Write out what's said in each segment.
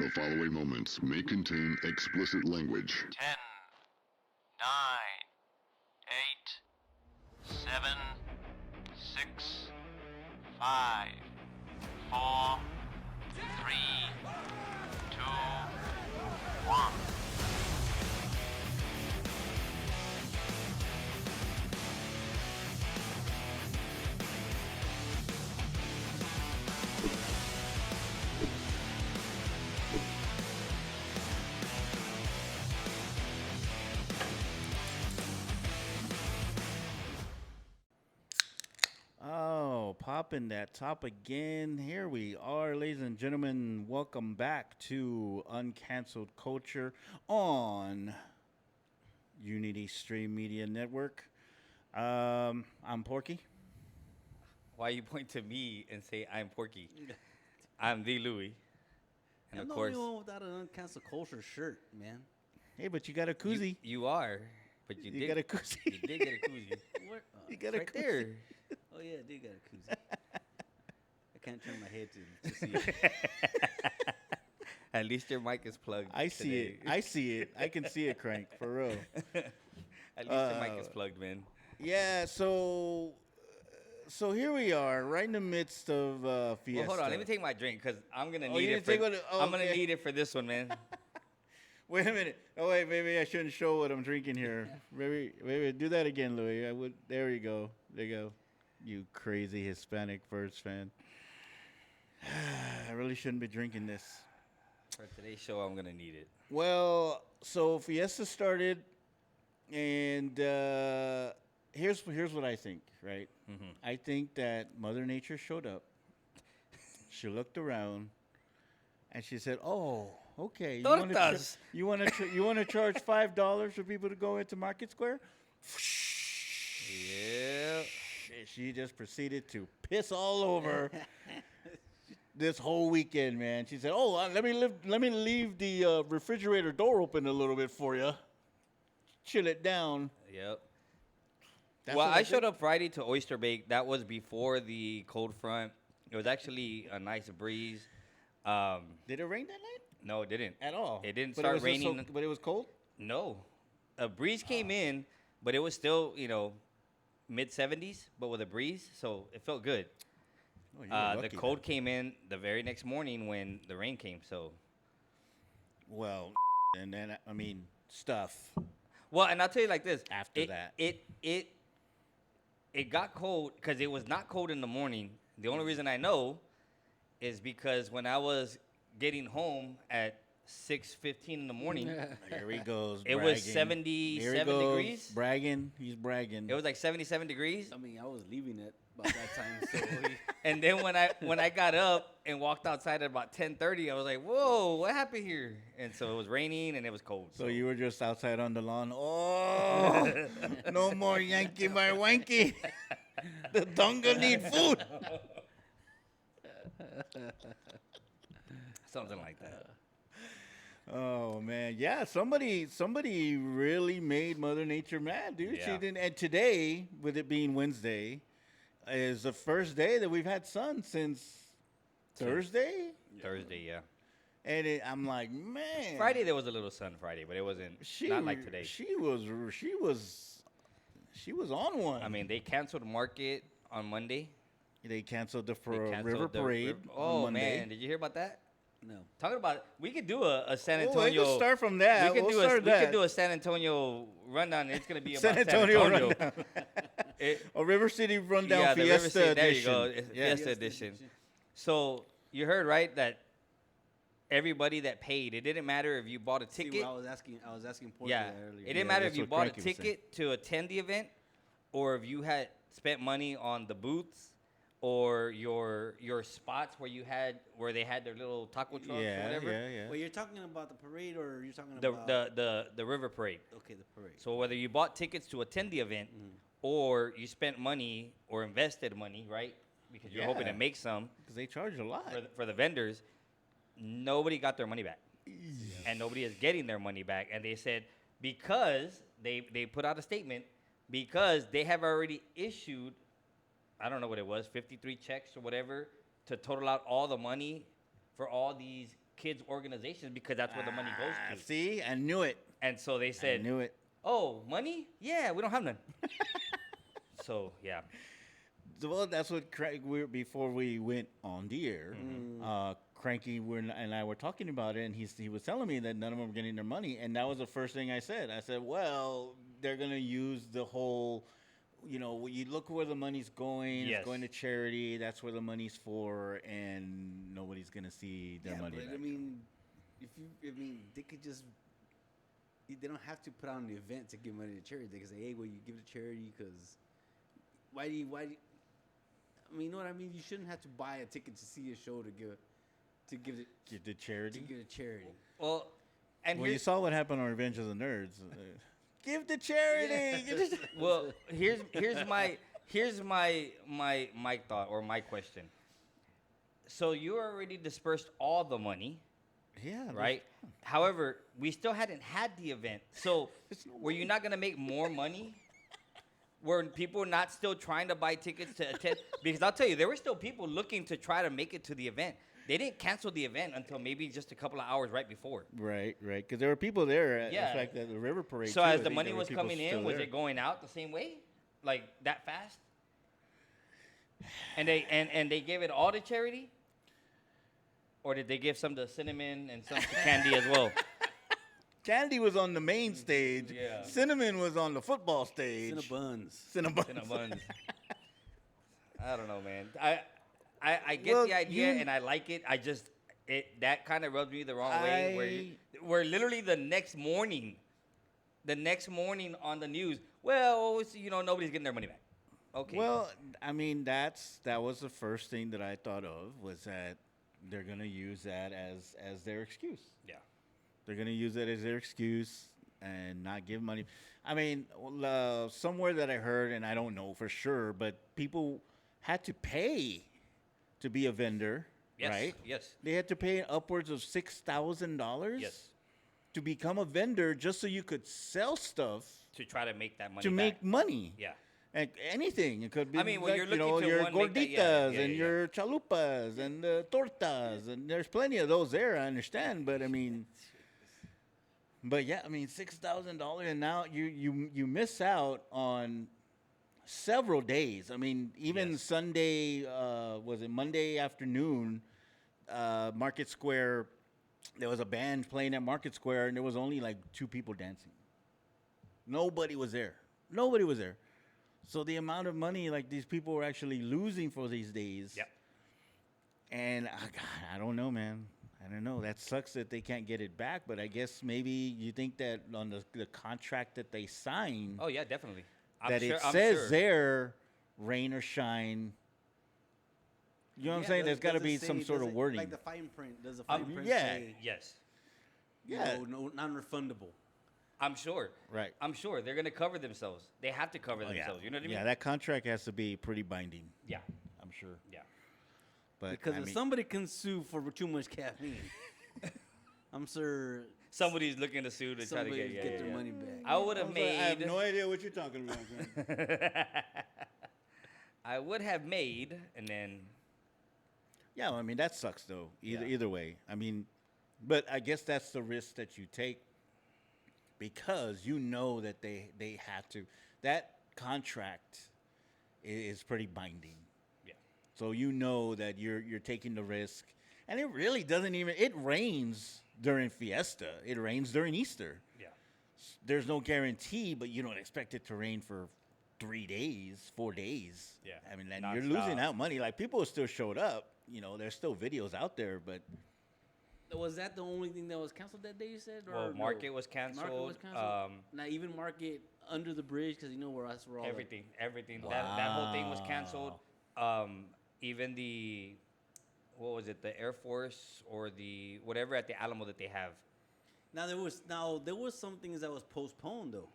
The following moments may contain explicit language. 10, 9, 8, 7, 6, 5, 4, 3, 2, 1. Oh, popping that top again. Here we are, ladies and gentlemen. Welcome back to Uncanceled Culture on Unity Stream Media Network. I'm Porky. Why you point to me and say I'm Porky? I'm the Louie. And I'm of the only course, one without an uncancel culture shirt, man. Hey, but you got a koozie. you are, but You did got a koozie. You did get a koozie. Where? You got It's a right koozie. there. Oh yeah, I did got a koozie. I can't turn my head to see it. At least your mic is plugged. I see today. it. I see it. I can see it, Crank, for real. At least your mic is plugged, man. Yeah, so here we are, right in the midst of Fiesta. Well, hold on. Let me take my drink because I'm gonna Oh, need you it. didn't take one? Oh, I'm gonna okay. need it for this one, man. Wait a minute. Oh wait, maybe I shouldn't show what I'm drinking here. Maybe do that again, Louis. I would. There you go. There you go. You crazy Hispanic first fan. I really shouldn't be drinking this. For today's show, I'm gonna need it. Well, so Fiesta started, and here's what I think. Right. Mm-hmm. I think that Mother Nature showed up. She looked around, and she said, "Oh, okay. Tortas. You want to charge $5 for people to go into Market Square?" Yeah. She just proceeded to piss all over this whole weekend, man. She said, "Oh, let me leave the refrigerator door open a little bit for you. Chill it down." Yep. That's Well, what I showed think. up Friday to Oyster Bake. That was before the cold front. It was actually a nice breeze. Did it rain that night No, it didn't. at all? It didn't But start was just raining. but it was cold. No, a breeze came in, but it was still, mid 70s, but with a breeze, so it felt good. Oh, you were The lucky cold then. came in the very next morning when the rain came. So, Well, and then I mean stuff. well, and I'll tell you like this: After it, that. it got cold because it was not cold in the morning. The only reason I know is because when I was getting home at 6:15 in the morning, Here he goes. it bragging. was 77 Here he goes, degrees. Bragging. He's bragging. It was like 77 degrees. I mean, I was leaving at about that time, so And then when I got up and walked outside at about 10:30, I was like, "Whoa, what happened here?" And so it was raining and it was cold. So you were just outside on the lawn. Oh, no more Yankee my wanky. The donga need food. something like that. Oh man, yeah. Somebody really made Mother Nature mad, dude. She Yeah. didn't. And today, with it being Wednesday, is the first day that we've had sun since Thursday. Thursday, yeah. And I'm like, man. Friday there was a little sun Friday, but it wasn't not like today. She was on one. I mean, they canceled market on Monday. they canceled the They canceled River the Parade. Oh on Monday. man, did you hear about that? no. Talking about we could do a San Oh, we Antonio. can start from that. We could We'll do start we that. could do a San Antonio rundown. It's gonna be about San Antonio rundown. It- A River City rundown yeah, the River Fiesta City. There edition. you go. It's Yeah. Fiesta edition. So you heard right that everybody that paid, it didn't matter if you bought a See, ticket. I was asking Porky Yeah, that earlier. it didn't Yeah, matter if that's you what bought a Kranky was saying. ticket to attend the event, or if you had spent money on the booths, or your spots where they had their little taco trucks or Yeah, whatever. yeah. Wait, you're talking about the parade, or you're talking The, about the river parade. Okay, the parade. So whether you bought tickets to attend the event, or you spent money or invested money, right? Because you're hoping Yeah. to make some Because they charge a lot. for the vendors, nobody got their money back. And nobody is getting their money back. And they said because they put out a statement because they have already issued, I don't know what it was, 53 checks or whatever to total out all the money for all these kids organizations because that's where the money goes to. See, I knew it. And so they I said, knew it. "Oh, money? Yeah, we don't have none." So yeah, So, well, that's what before we went on the air. Kranky and I were talking about it, and he was telling me that none of them were getting their money, and that was the first thing I said. I said, well, they're gonna use the whole, you look where the money's going. Yes. It's going to charity. That's where the money's for, and nobody's gonna see their money. But back. I mean, they could just. They don't have to put on an event to give money to charity. They can say, "Hey, well, you give it to charity because why do you? I mean, you know what I mean? You shouldn't have to buy a ticket to see a show to give it Give to charity. to give it to charity." well, and Well, you here's, saw what happened on Revenge of the Nerds. Give to charity. Give to- well, here's my thought or my question. So you already dispersed all the money, Yeah. right? However, we still hadn't had the event. So were you not gonna make more money? Were people not still trying to buy tickets to attend? Because I'll tell you, there were still people looking to try to make it to the event. They didn't cancel the event until maybe just a couple of hours right before. Right. Because there were people there. Yeah. In fact, at the River Parade. So too, I as the think money there were was people coming in, still was there. it going out the same way, like that fast? And they gave it all to charity, or did they give some to cinnamon and some to candy as well? Candy was on the main stage. Yeah. Cinnamon was on the football stage. Cinnabuns. Cinnabons. Cinnamons. I don't know, man. I get Well, the idea you- and I like it. That kind of rubs me the wrong way. Where literally the next morning on the news, well, nobody's getting their money back. Okay. Well, I mean, that was the first thing that I thought of, was that they're gonna use that as their excuse. yeah. They're gonna use that as their excuse and not give money. I mean, somewhere that I heard, and I don't know for sure, but people had to pay to be a vendor, Yes. right? Yes. They had to pay upwards of $6,000 Yes. to become a vendor just so you could sell stuff To try to make that money to back. make money. Yeah. And anything. It could be I mean, when you're looking to your one, make that- gorditas yeah, and yeah. your chalupas and the tortas, and there's plenty of those there, I understand, but I mean, but yeah, I mean, $6,000, and now you miss out on several days. I mean, even Yes. Sunday, was it Monday afternoon, Market Square, there was a band playing at Market Square, and there was only like 2 people dancing. Nobody was there. So the amount of money like these people were actually losing for these days. Yep. And God, I don't know, man. I don't know. That sucks that they can't get it back. But I guess maybe you think that on the contract that they signed, Oh yeah, definitely. that it says there, rain or shine. You know what I'm saying? There's got to be some sort of wording. Like the fine print. Does the fine print yeah. say, Yes. Yeah. no, non-refundable? I'm sure. Right. I'm sure they're gonna cover themselves. They have to cover Oh, yeah. themselves. You know what I mean? Yeah, that contract has to be pretty binding. Yeah. I'm sure. Yeah. But Because I if mean, somebody can sue for too much caffeine, I'm sure Somebody's looking to sue to try to somebody get their money back. I would have made. I have no idea what you're talking about. man. I would have made, and then Yeah, well, I mean that sucks though. Yeah. Either way, I mean, but I guess that's the risk that you take because you know that they have to. That contract is pretty binding, yeah, so you know that you're taking the risk, and it really doesn't even. It rains during Fiesta. It rains during Easter. yeah, There's no guarantee, but you don't expect it to rain for 3 days, 4 days. Yeah, I mean, and you're losing nonstop. out money. Like people still showed up. You know, there's still videos out there, but Was that the only thing that was canceled that day? You said, or well, no? market was canceled. Market was canceled. Not even market under the bridge because where us were all the- Everything. That whole thing was canceled. Even what was it? The Air Force or the whatever at the Alamo that they have. Now there was some things that was postponed though,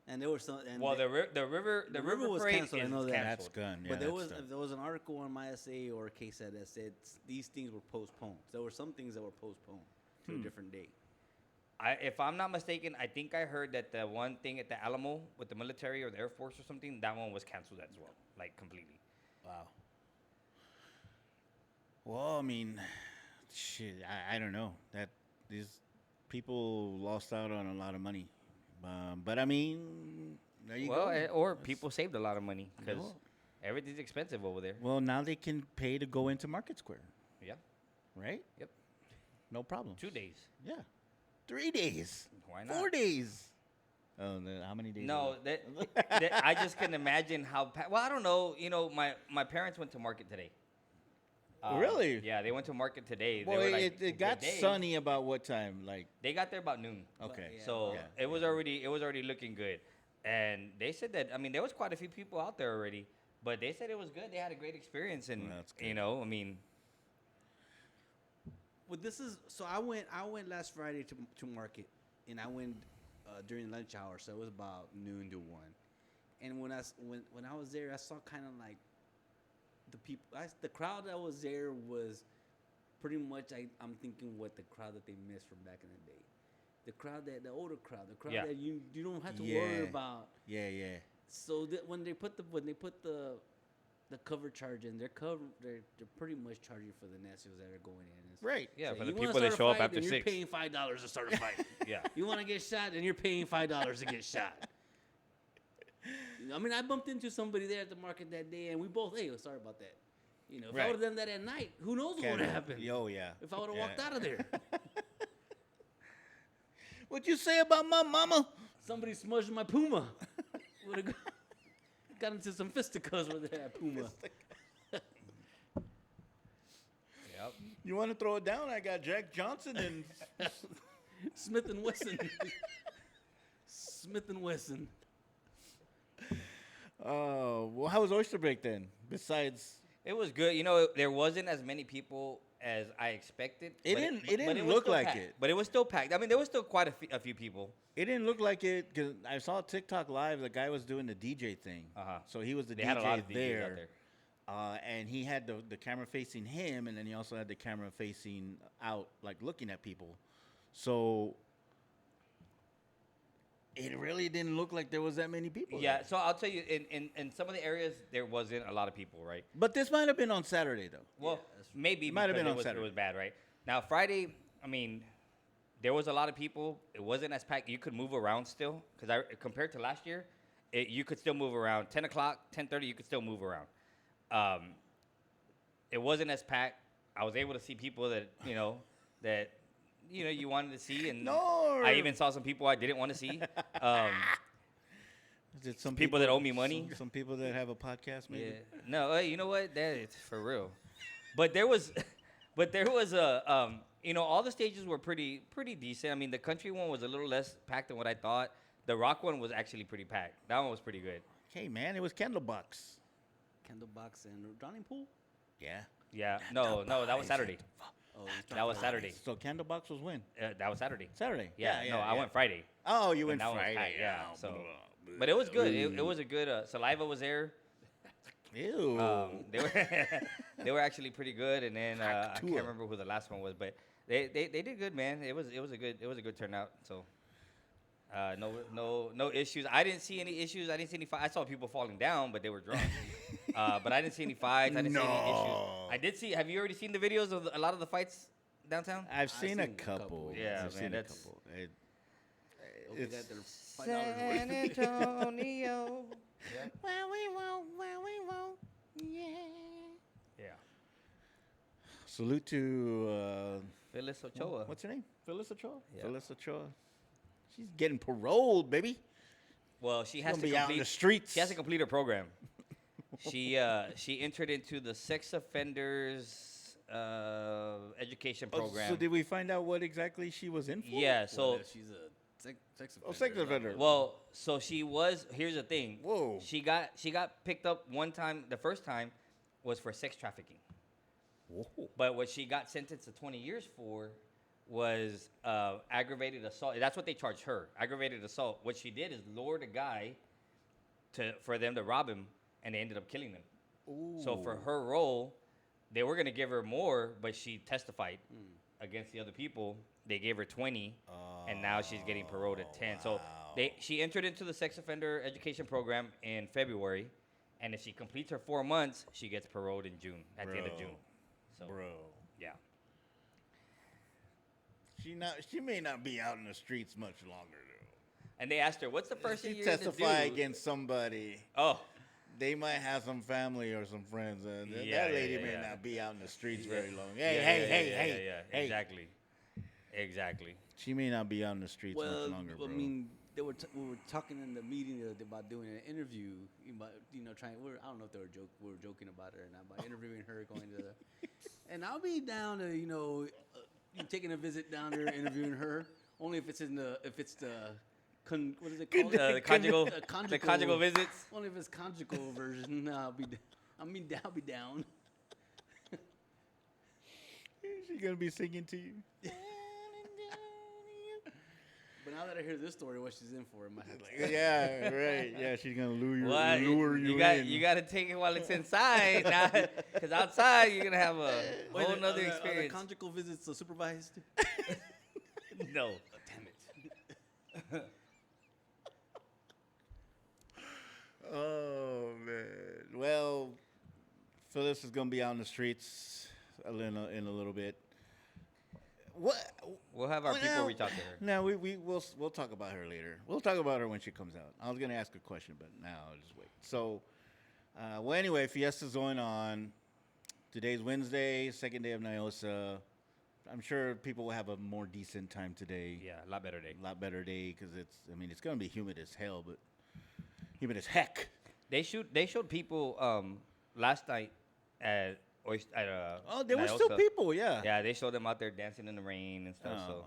and there were some. And Well, the river was parade canceled, I is know that. that's canceled. gone. Yeah, but there that's was done. an article on my essay or a case that said these things were postponed. There were some things that were postponed to a different date. If I'm not mistaken, I think I heard that the one thing at the Alamo with the military or the Air Force or something, that one was canceled as well, like completely. Wow. Well, I mean, shit, I don't know. That these people lost out on a lot of money. But I mean, there you Well, go. or That's- people saved a lot of money because No. everything's expensive over there. Well, now they can pay to go into Market Square, Yeah. right? Yep. No problem. 2 days. Yeah. 3 days. Why not? 4 days. Oh, how many days? No, is it? that I just can imagine how. Well, I don't know. You know, my parents went to market today. Really? Yeah, they went to market today. Well, they were like, it "Good got day." sunny about what time? Like, They got there about noon. okay. yeah. So Yeah. it was already looking good, and they said that. I mean, there was quite a few people out there already, but they said it was good. They had a great experience, and Well, that's good. you know, I mean, Well, this is so. I went last Friday to market, and I went during lunch hour, so it was about noon to 1. And when I was there, I saw kind of like the people. The crowd that was there was pretty much. I'm thinking what the crowd that they missed from back in the day. The crowd the older crowd, the crowd Yeah. that you don't have to worry Yeah. about. Yeah, yeah. So that when they put the cover charge in, they're pretty much charging for the Nessios that are going in. And stuff. Right. yeah, So for you the wanna people that start a show up fight, after then 6. you're paying $5 to start a fight. Yeah. You want to get shot, then you're paying $5 to get shot. I mean, I bumped into somebody there at the market that day, and we both, hey, sorry about that. You know, if I Right. would have done that at night, who knows what would have happened? Yo, yeah. If I would have Yeah. walked out of there, What'd you say about my mama? somebody smudged my Puma. Would have got into some fisticuffs with that Puma. Yep. You want to throw it down? I got Jack Johnson and Smith and Wesson. Smith and Wesson. Oh, well, how was Oyster Break then? Besides, It was good. You know, there wasn't as many people as I expected. It but didn't- but it didn't was look still like packed. it. But it was still packed. I mean, there was still quite a few people. it didn't look like it because I saw TikTok live. The guy was doing the DJ thing. Uh-huh. So he was the They DJ had a lot of DJs there, out there. And he had the camera facing him, and then he also had the camera facing out, like looking at people. So it really didn't look like there was that many people. Yeah, there. so I'll tell you, in some of the areas there wasn't a lot of people, right? But this might have been on Saturday though. Well, maybe It might have because been on it Saturday. was bad, right? Now Friday, I mean, there was a lot of people. It wasn't as packed. You could move around still, because compared to last year, you could still move around. 10 o'clock, 10:30, you could still move around. It wasn't as packed. I was able to see people that you wanted to see, and No. I even saw some people I didn't want to see. Is it some People that owe me money? Some people that have a podcast, maybe. Yeah. No, you know what? That is for real. But there was a all the stages were pretty decent. I mean, the country one was a little less packed than what I thought. The rock one was actually pretty packed. That one was pretty good. Hey man, it was Candlebox. Candlebox and drowning pool. Yeah. Yeah. No, that was Saturday. Oh, That was Saturday. So Candlebox was when? That was Saturday. Saturday. Yeah. No, I went Friday. Oh, you And went that one was Friday. packed, yeah. Oh, So, blah, but it was good. blah. It was a good. Saliva was there. Ew. They were they were actually pretty good. And then I can't Cool. remember who the last one was, but they did good, man. It was a good turnout. So no issues. I didn't see any issues. I didn't see any fights. I saw people falling down, but they were drunk. But I didn't see any fights. I didn't see any issues. No. I did see. Have you already seen the videos of a lot of the fights downtown? I've seen a seen a couple, couple. yeah. I've man, seen a that's- couple. Okay, It's that they're $5 worth. Antonio. where we won't, yeah. Yeah. Salute to Phyllis Ochoa. what's her name? Phyllis Ochoa. Yeah. Phyllis Ochoa. She's getting paroled, baby. Well, she has Gonna to be out in complete. the streets. She has to complete her program. She entered into the sex offenders education program. So did we find out what exactly she was in for? Yeah. So Well, she's a sex offender. Oh, sex offender. well, so she was. Here's the thing. Whoa. She got picked up one time. The first time was for sex trafficking. Whoa. But what she got sentenced to 20 years for was aggravated assault. That's what they charged her. Aggravated assault. What she did is lured a guy for them to rob him, and they ended up killing him. So for her role, they were gonna give her more, but she testified against the other people. They gave her 20, and now she's getting paroled at 10. So she entered into the sex offender education program in February, and if she completes her 4 months, she gets paroled in June, at the end of Bro. June. So Bro. yeah. She may not be out in the streets much longer though. And they asked her, "What's the first thing She you're going to do?" testify against somebody. Oh, They might have some family or some friends. Yeah, that lady may yeah. not be out in the streets Yeah. very long. Hey, yeah, hey, yeah, hey, yeah, hey, yeah, hey. Exactly. She may not be out in the streets much Well, longer, bro. I mean, we were talking in the meeting about doing an interview. Trying. I don't know if we were joking about her or not, about interviewing her, going to. And I'll be down to taking a visit down there, interviewing her. Only if it's what is it called? The conjugal, Conjugal. the conjugal visits. Only if it's conjugal version. I'll be down. She gonna be singing to you. But now that I hear this story, what she's in for, in my head, like, Yeah, right. Yeah, she's gonna lure What? you in. You got to take it while it's inside, because outside you're gonna have a whole nother Are the experience. conjugal visits supervised? No. Damn it. Oh man. Well, Phyllis is gonna be out in the streets in a little bit. What? We'll have our people reach out to her. No, we'll talk about her later. We'll talk about her when she comes out. I was gonna ask a question, but now I'll just wait. So, anyway, Fiesta's going on. Today's Wednesday, second day of Nyosa. I'm sure people will have a more decent time today. Yeah, a lot better day. A lot better day because it's gonna be humid as hell, but humid as heck. They showed people last night at Oh, there were still Nyosa. people, yeah. Yeah, they showed them out there dancing in the rain and stuff. So,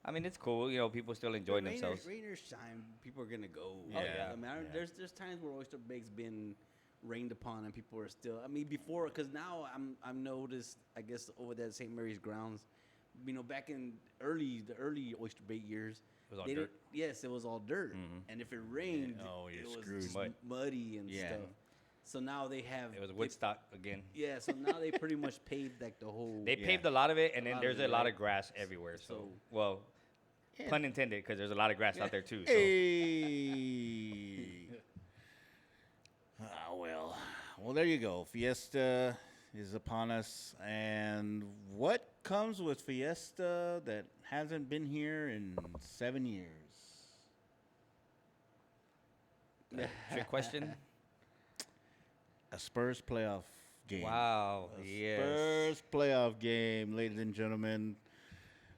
I mean, it's cool. People still enjoying themselves. Rainer's time, people are gonna go. Yeah. I mean, there's times where Oyster Bay's been rained upon and people are still. I mean, before, because now I'm noticed. I guess over there at St. Mary's grounds, back in the early Oyster Bay years, It was all they dirt. Yes, it was all dirt, Mhm. and if it rained, you're it was screwed. just Mud. muddy and Yeah. stuff. So now they have. It was Woodstock again. Yeah, so now they pretty much paved like the whole. They Yeah. paved a lot of it, and A then lot there's of a it, lot right? of grass everywhere. So, So- well, Yeah. pun intended, because there's a lot of grass out there too. So. Hey. Well, there you go. Fiesta is upon us, and what comes with Fiesta that hasn't been here in 7 years? Trick question. A Spurs playoff game. Wow. A Yes. Spurs playoff game, ladies and gentlemen.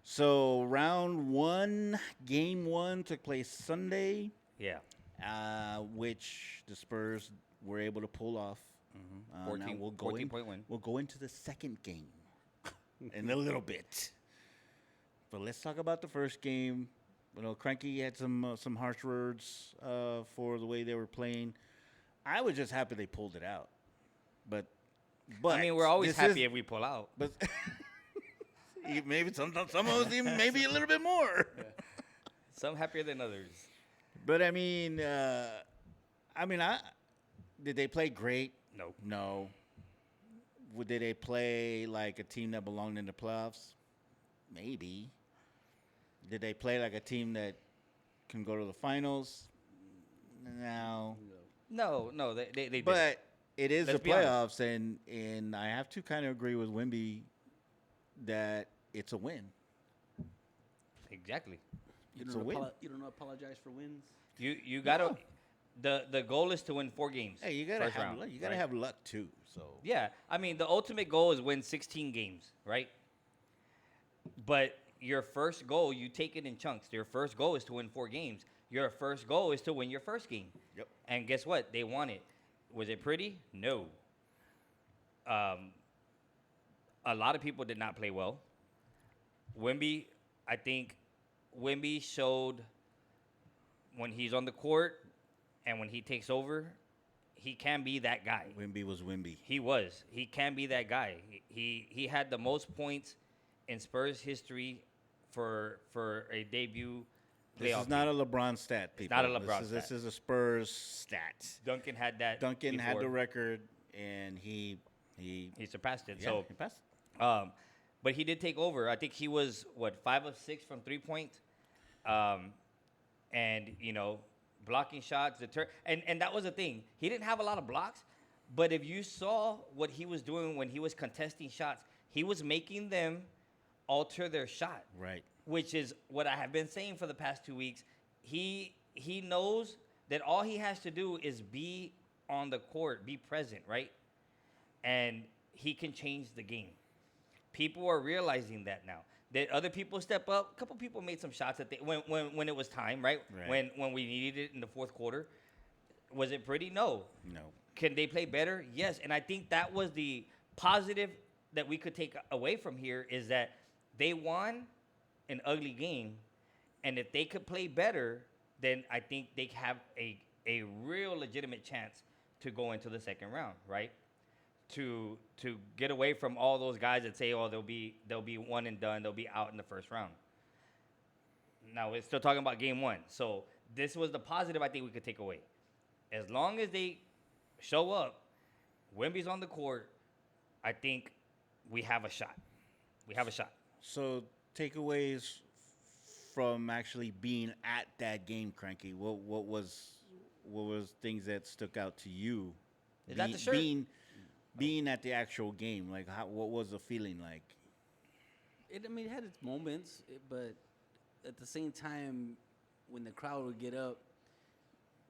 So round one, game one took place Sunday, Yeah. which the Spurs were able to pull off. Now 14-point win. We'll go into the second game in a little bit. But let's talk about the first game. Kranky had some harsh words for the way they were playing. I was just happy they pulled it out. But I mean, we're always this happy is- if we pull out. But maybe some of us even maybe a little bit more. Some happier than others. But I mean, did they play great? No. No. Did they play like a team that belonged in the playoffs? Maybe. Did they play like a team that can go to the finals? No. No, they did. But it is Let's the be honest. playoffs, and I have to kind of agree with Wimby that it's a win. Exactly. It's a win. You don't apologize for wins. You gotta. The goal is to win 4 games. Hey, you gotta first have round, luck. You gotta right? have luck too. So Yeah, I mean the ultimate goal is win 16 games, right? But your first goal, you take it in chunks. Your first goal is to win 4 games. Your first goal is to win your first game. Yep. And guess what? They won it. Was it pretty? No. A lot of people did not play well. Wimby, I think Wimby showed when he's on the court and when he takes over, he can be that guy. Wimby was Wimby. He was. He can be that guy. He had the most points in Spurs history for a debut This playoff is not game. a LeBron stat, people. not a LeBron This stat. is a Spurs stat. Duncan had that. Duncan had before. the record, and he He surpassed it. yeah, So, he passed. but he did take over. I think he was 5 of 6 from 3-point, and blocking shots. And that was the thing. He didn't have a lot of blocks, but if you saw what he was doing when he was contesting shots, he was making them alter their shot. Right. Which is what I have been saying for the past 2 weeks. He knows that all he has to do is be on the court, be present, right? And he can change the game. People are realizing that now. That other people step up. A couple people made some shots at when it was time, right? Right. When we needed it in the fourth quarter. Was it pretty? No. No. Can they play better? Yes. And I think that was the positive that we could take away from here is that they won an ugly game, and if they could play better, then I think they have a real legitimate chance to go into the second round, right? To get away from all those guys that say, oh, they'll be one and done, they'll be out in the first round. Now we're still talking about game one, so this was the positive I think we could take away. As long as they show up, Wemby's on the court, I think we have a shot. We have a shot. So takeaways from actually being at that game, Kranky. What was things that stuck out to you? Is that the shirt? Being at the actual game, like what was the feeling like? It had its moments, but at the same time, when the crowd would get up,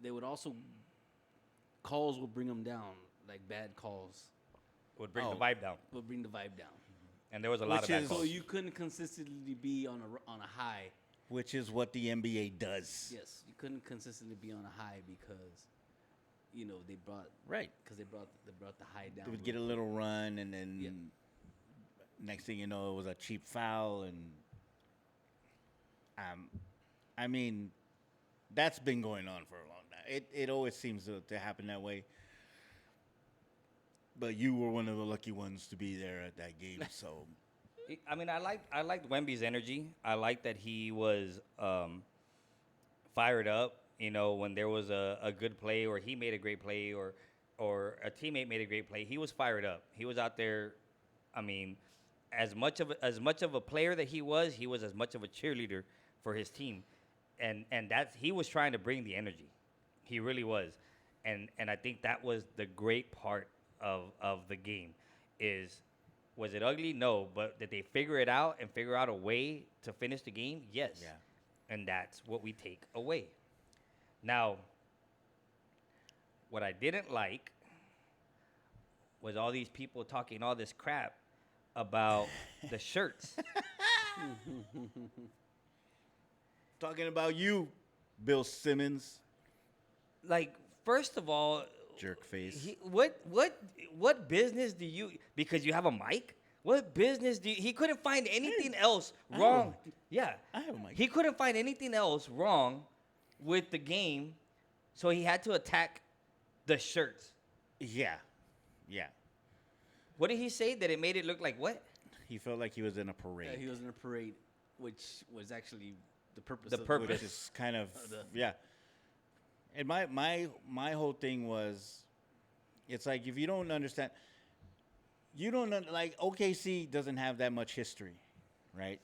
they would also calls would bring them down, like bad calls Would bring the vibe down. would bring the vibe down. And there was a lot of bad So calls. you couldn't consistently be on a high. Which is what the NBA does. Yes, you couldn't consistently be on a high because, they brought Right. they brought the high down. They would get a little run, and then Yeah. next thing you know, it was a cheap foul, and I mean, that's been going on for a long time. It always seems to happen that way. But you were one of the lucky ones to be there at that game, so I mean, I liked Wemby's energy. I liked that he was fired up. When there was a good play, or he made a great play, or a teammate made a great play, he was fired up. He was out there. I mean, as much of a player that he was as much of a cheerleader for his team, and he was trying to bring the energy. He really was, and I think that was the great part of the game. Was it ugly? No, but did they figure it out and figure out a way to finish the game? Yes. Yeah. And that's what we take away. Now, what I didn't like was all these people talking all this crap about the shirts. talking about you, Bill Simmons, Like, first of all, jerk face. what business do you, because you have a mic? What business do you, he couldn't find anything else wrong. Yeah. I have a mic. He couldn't find anything else wrong with the game, so he had to attack the shirts. Yeah. What did he say? That it made it look like what? He felt like he was in a parade. Yeah, he was in a parade, which was actually the purpose. The of purpose. Which is kind of the- yeah. And my whole thing was, it's like if you don't understand, like OKC doesn't have that much history, right?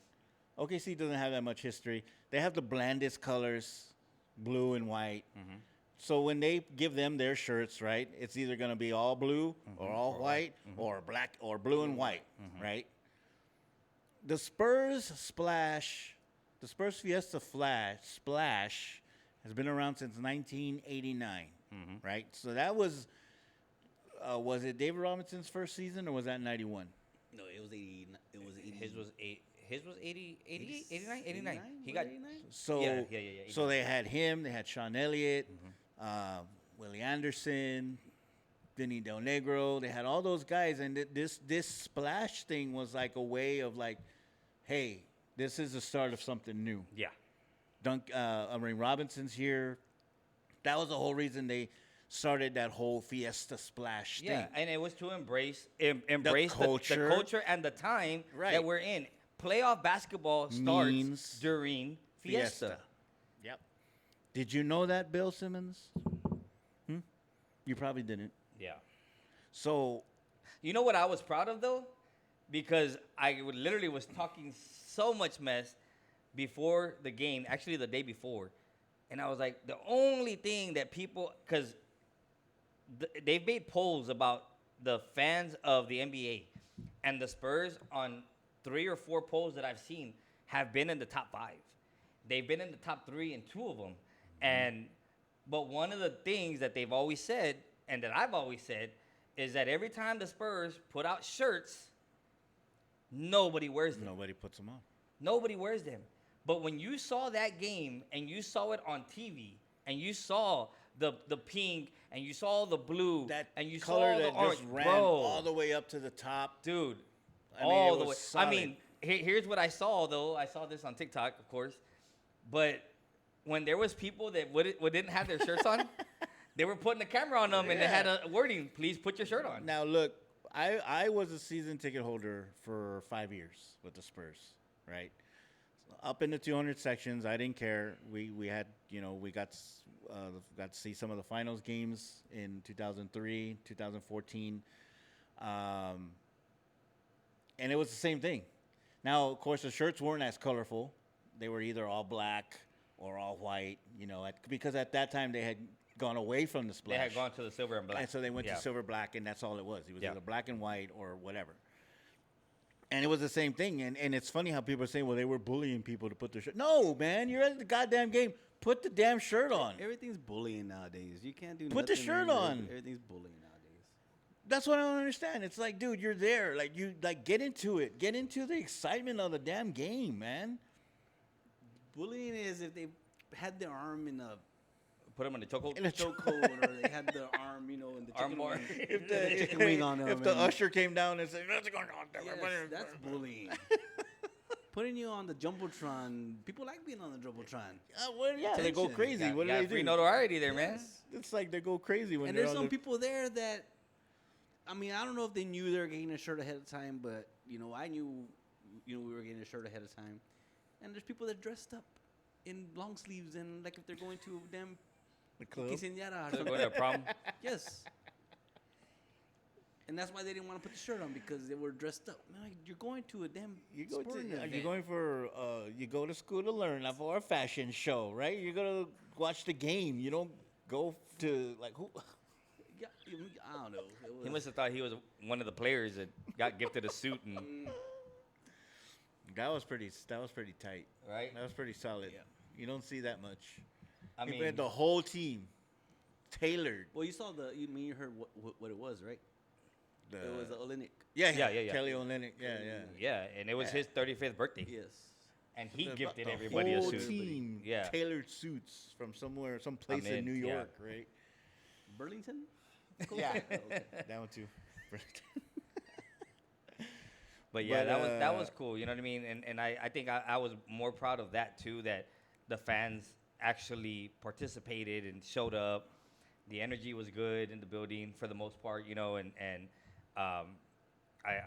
OKC doesn't have that much history. They have the blandest colors, blue and white. So when they give them their shirts, right, it's either going to be all blue or all white or black or blue and white, right? The Spurs Fiesta splash has been around since 1989, right? So that was it David Robinson's first season, or was that 91? No, it was 80. It was 80. His was 80, 88, 89, 89. He got 89? So, Yeah, so they had him, they had Sean Elliott, Willie Anderson, Vinny Del Negro. They had all those guys, and this splash thing was like a way of like, hey, this is the start of something new. yeah. Robinson's here. That was the whole reason they started that whole Fiesta splash Yeah, thing. and it was to embrace the culture and the time Right. that we're in. Playoff basketball starts Means during Fiesta. Yep. Did you know that, Bill Simmons? You probably didn't. Yeah. So, You know what I was proud of though, because literally was talking so much mess before the game, actually the day before, and I was like, the only thing that people, because they've made polls about the fans of the NBA and the Spurs on 3 or 4 polls that I've seen have been in the top 5. They've been in the top 3 in 2 of them. But one of the things that they've always said, and that I've always said, is that every time the Spurs put out shirts, nobody wears them. Nobody puts them on. Nobody wears them. But when you saw that game and you saw it on TV and you saw the pink and you saw the blue and you color saw the that orange, just ran bro, all the way up to the top, dude, I mean, all it the way. was solid. I mean, here's what I saw though. I saw this on TikTok, of course, but when there was people that didn't have their shirts on, they were putting the camera on them and they had a wording, "Please put your shirt on." Now look, I was a season ticket holder for 5 years with the Spurs, right? Up in the 200 sections, I didn't care. We had, we got to see some of the finals games in 2003, 2014, and it was the same thing. Now, of course, the shirts weren't as colorful. They were either all black or all white, because at that time they had gone away from the splash. They had gone to the silver and black, and so they went to silver black, and that's all it was. It was Yeah. either black and white or whatever. And it was the same thing. And it's funny how people are saying, well, they were bullying people to put their shirt. No, man, you're at the goddamn game. Put the damn shirt on. Everything's bullying nowadays. You can't do Put the nothing shirt anymore. on. Everything's bullying nowadays. That's what I don't understand. It's like, dude, you're there. Like, get into it. Get into the excitement of the damn game, man. Bullying is if they had their arm in a put them in the chokehold. chokehold, or they had their arm, in the Arm chicken bar. wing. If the chicken wing on them. if the usher came down and said, "What's going on?" Yes, that's bullying. Putting you on the jumbotron. People like being on the jumbotron. Yeah, they go Attention. crazy. What do they free do? notoriety there, man. Yes. It's like they go crazy when And they're there's on some the- people there that, I don't know if they knew they were getting a shirt ahead of time, but I knew, we were getting a shirt ahead of time. And there's people that dressed up in long sleeves and like if they're going to a damn the club. quinceañera or So something. going to a prom. Yes. And that's why they didn't want to put the shirt on, because they were dressed up. Man, like, you're going to a damn sporting event. You're going for you go to school to learn, not for a fashion show, right? You're gonna watch the game. You don't go to like who. Yeah, I don't know. He must have thought he was one of the players that got gifted a suit and That was pretty tight. right. That was pretty solid. Yeah. You don't see that much. I He mean, had the whole team tailored. Well, you saw you heard what it was, right? It was the Olenek. Yeah, Yeah. Kelly Olynyk. Yeah. yeah, and it was his 35th birthday, Yes. and he The- gifted the everybody a whole suit. team Yeah. tailored suits from somewhere, some place in in, New yeah. York, right? Burlington? Yeah, Okay. that one too. But yeah, But, that was cool. You know what I mean? And I think I was more proud of that too. That the fans actually participated and showed up. The energy was good in the building for the most part. I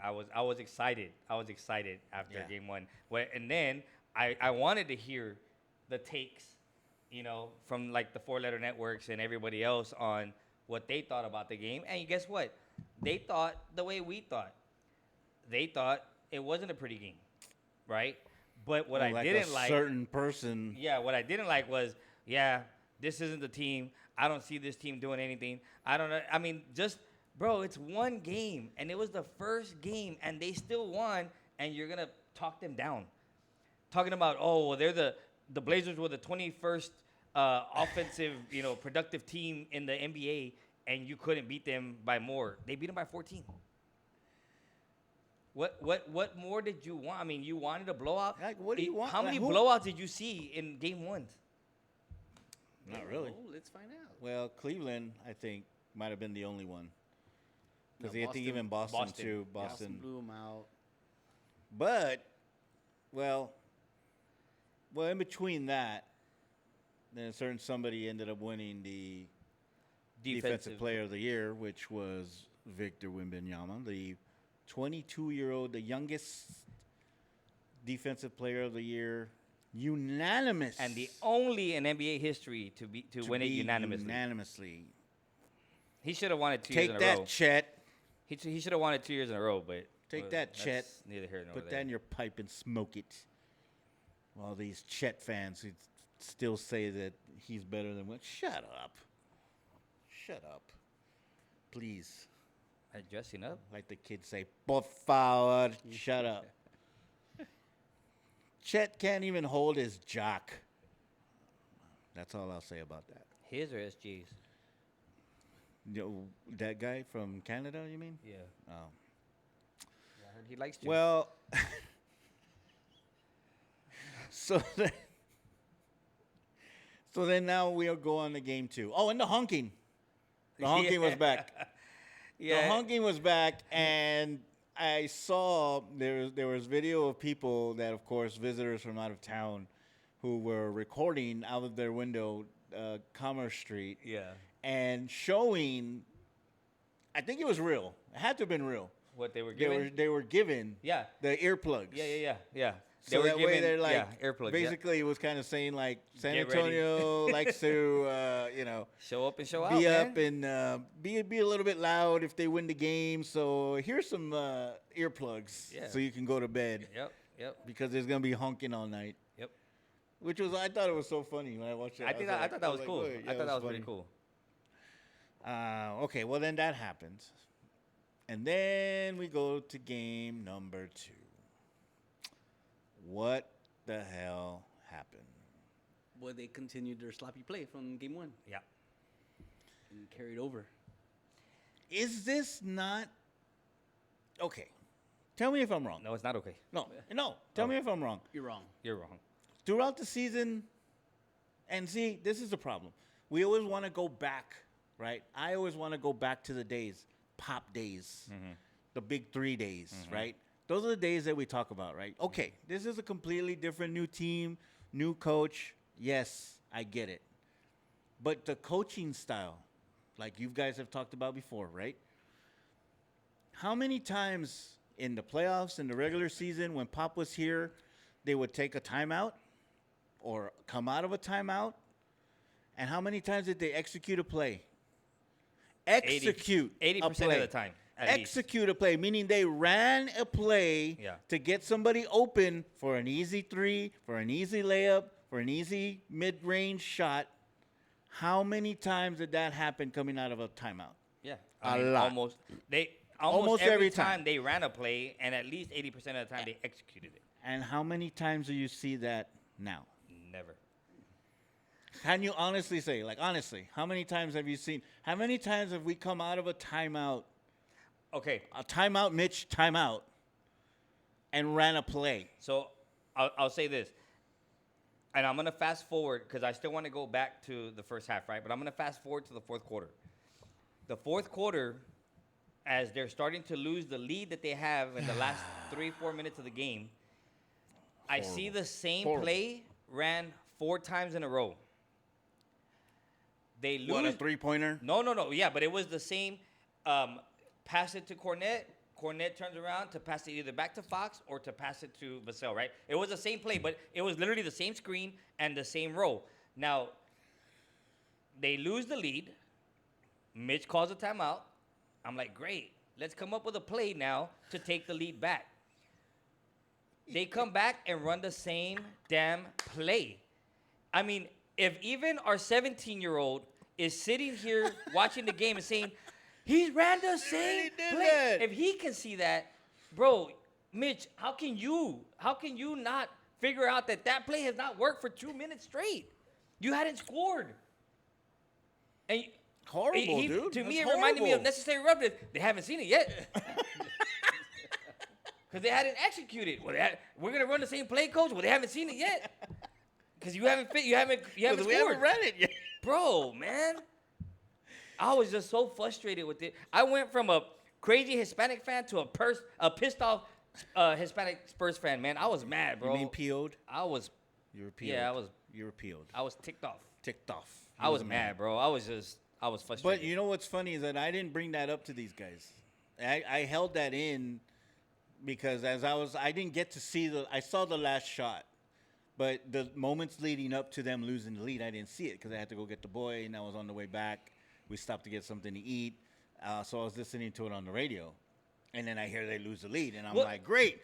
was excited. I was excited after Yeah. game one. And then I wanted to hear the takes, from like the 4-letter networks and everybody else on what they thought about the game. And guess what? They thought the way we thought. They thought it wasn't a pretty game, right? But what I like didn't a like, certain person. yeah, what I didn't like was, this isn't the team. I don't see this team doing anything. I don't know. I mean, bro, it's one game, and it was the first game, and they still won, and you're gonna talk them down, talking about, they're the Blazers were the 21st offensive, productive team in the NBA, and you couldn't beat them by more. They beat them by 14. What more did you want? I mean, you wanted a blowout. Like, what do you want? How Like, many who- blowouts did you see in game ones? Not really. Oh, let's find out. Well, Cleveland, I think, might have been the only one. Because No, I think even Boston too. Boston blew them out. But, well, in between that, then a certain somebody ended up winning the Defensive Player of the Year, which was Victor Wembanyama, the 22-year-old, the youngest Defensive Player of the Year, unanimous, and the only in NBA history to win it be unanimously. He should have won it 2 years Take in a that, row. Chet. He should have won it 2 years in a row, but Take that, that's Chet. Neither here nor Put there. that in your pipe and smoke it. All these Chet fans who still say that he's better than what? Shut up. Shut up. Please. Dressing up. Like the kids say, por favor, shut up. Chet can't even hold his jock. That's all I'll say about that. His or SG's? That guy from Canada, you mean? Yeah. Oh. Yeah, I heard he likes to. Well, so then now we'll go on to game 2. Oh, and the honking. The honking was back. Yeah. The honking was back, and I saw there was video of people that, of course, visitors from out of town, who were recording out of their window, Commerce Street, Yeah. and showing. I think it was real. It had to have been real. What they were giving? They were given Yeah. the earplugs. Yeah. So They were that way giving they're like, earplugs. basically, it was kind of saying like San Get ready. Antonio likes to, Show up and show out. be man. up and be a little bit loud if they win the game. So here's some earplugs, Yeah. so you can go to bed Yep. because there's gonna be honking all night. Yep. Which was, I thought it was so funny when I watched it. I thought that was cool. "Wait, yeah, I thought that was funny." pretty cool. Okay, well then that happens, and then we go to game number 2. What the hell happened? Boy, they continued their sloppy play from game 1 Yeah. and carried over. Is this not okay? Tell me if I'm wrong. No, it's not okay. No. Tell me if I'm wrong. You're wrong. You're wrong. Throughout the season, and see, this is the problem. We always want to go back, right? I always want to go back to the days, pop days, the big 3 days, right? Those are the days that we talk about, right? Okay, this is a completely different new team, new coach. Yes, I get it. But the coaching style, like you guys have talked about before, right? How many times in the playoffs, in the regular season, when Pop was here, they would take a timeout or come out of a timeout? And how many times did they execute a play? Execute 80% a play. of the time. At least. Execute a play, meaning they ran a play Yeah. to get somebody open for an easy 3, for an easy layup, for an easy mid-range shot. How many times did that happen coming out of a timeout? Yeah. A lot. Almost every every time time. they ran a play, and at least 80% of the time they executed it. And how many times do you see that now? Never. Can you honestly say, like honestly, how many times have you seen, how many times have we come out of a timeout, Okay. Mitch timeout, and ran a play? So I'll say this, and I'm gonna fast forward because I still want to go back to the first half, right? But I'm gonna fast forward to the fourth quarter. The fourth quarter, as they're starting to lose the lead that they have in the last 3-4 minutes of the game, I see the same Horrible. play ran 4 times in a row. They lose. What, a 3-pointer? No. Yeah, but it was the same. Pass it to Cornette. Cornette turns around to pass it either back to Fox or to pass it to Vassell, right? It was the same play, but it was literally the same screen and the same row. Now, they lose the lead. Mitch calls a timeout. I'm like, great. Let's come up with a play now to take the lead back. They come back and run the same damn play. I mean, if even our 17-year-old is sitting here watching the game and saying, he ran the same did play. that. If he can see that, bro, Mitch, how can you not figure out that play has not worked for 2 minutes straight? You hadn't scored. And Horrible, dude. To me, it That's reminded me of horrible. Necessary Roughness. They haven't seen it yet. Because they hadn't executed. Well, we're going to run the same play, coach. Well, they haven't seen it yet. Because you haven't Because we scored. haven't read it yet. Bro, man. I was just so frustrated with it. I went from a crazy Hispanic fan to a pissed off Hispanic Spurs fan, man. I was mad, bro. You mean PO'd? I was You were PO'd. Yeah, You were PO'd. I was ticked off. Ticked off. I was mad, bro. I was frustrated. But you know what's funny is that I didn't bring that up to these guys. I held that in because I didn't get to see I saw the last shot, but the moments leading up to them losing the lead, I didn't see it because I had to go get the boy and I was on the way back. We stopped to get something to eat, so I was listening to it on the radio, and then I hear they lose the lead, and I'm Well- like, great.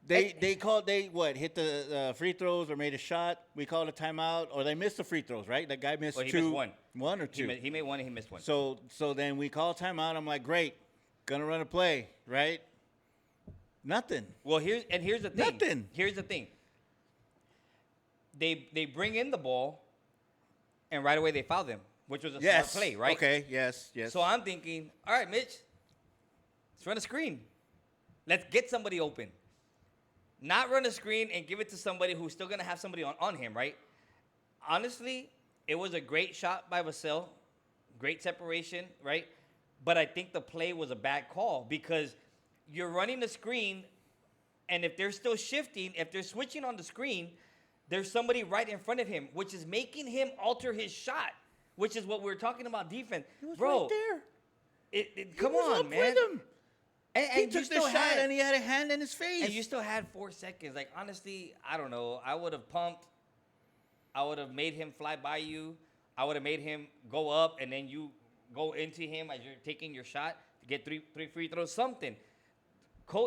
They hit the free throws or made a shot. We called a timeout, or they missed the free throws, right? That guy missed Well, he two, missed one or two. He made one and he missed one. So then we call timeout. I'm like, great, gonna run a play, right? Nothing. Well, here's the thing. Nothing. Here's the thing. they bring in the ball, and right away they foul them, which was a Yes. smart play, right? Okay. Yes. Yes. So I'm thinking, all right, Mitch, let's run a screen. Let's get somebody open. Not run a screen and give it to somebody who's still gonna have somebody on him, right? Honestly, it was a great shot by Vassell, great separation, right? But I think the play was a bad call because you're running the screen, and if they're still shifting, if they're switching on the screen, there's somebody right in front of him, which is making him alter his shot, which is what we're talking about defense. He was Bro, right there. come He was on, up man. with him. And He you took the still shot had, and he had a hand in his face. and you still had 4 seconds. Like, honestly, I don't know. I would have pumped. I would have made him fly by you. I would have made him go up, and then you go into him as you're taking your shot to get three free throws, something.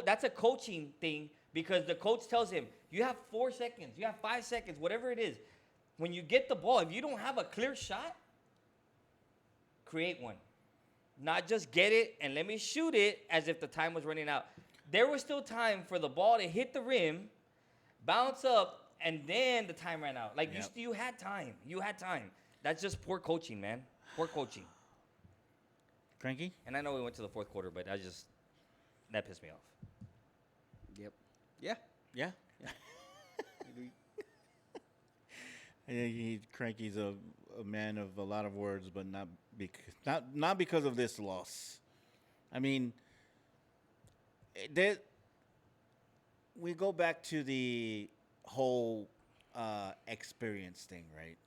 That's a coaching thing because the coach tells him, you have 4 seconds, you have 5 seconds, whatever it is. When you get the ball, if you don't have a clear shot, create one. Not just get it and let me shoot it as if the time was running out. There was still time for the ball to hit the rim, bounce up, and then the time ran out. Like, Yep. you had time. You had time. That's just poor coaching, man. Poor coaching. Kranky? And I know we went to the fourth quarter, but that pissed me off. Yep. Yeah. Yeah. Cranky's a man of a lot of words, but not because of this loss. I mean, we go back to the whole experience thing, right?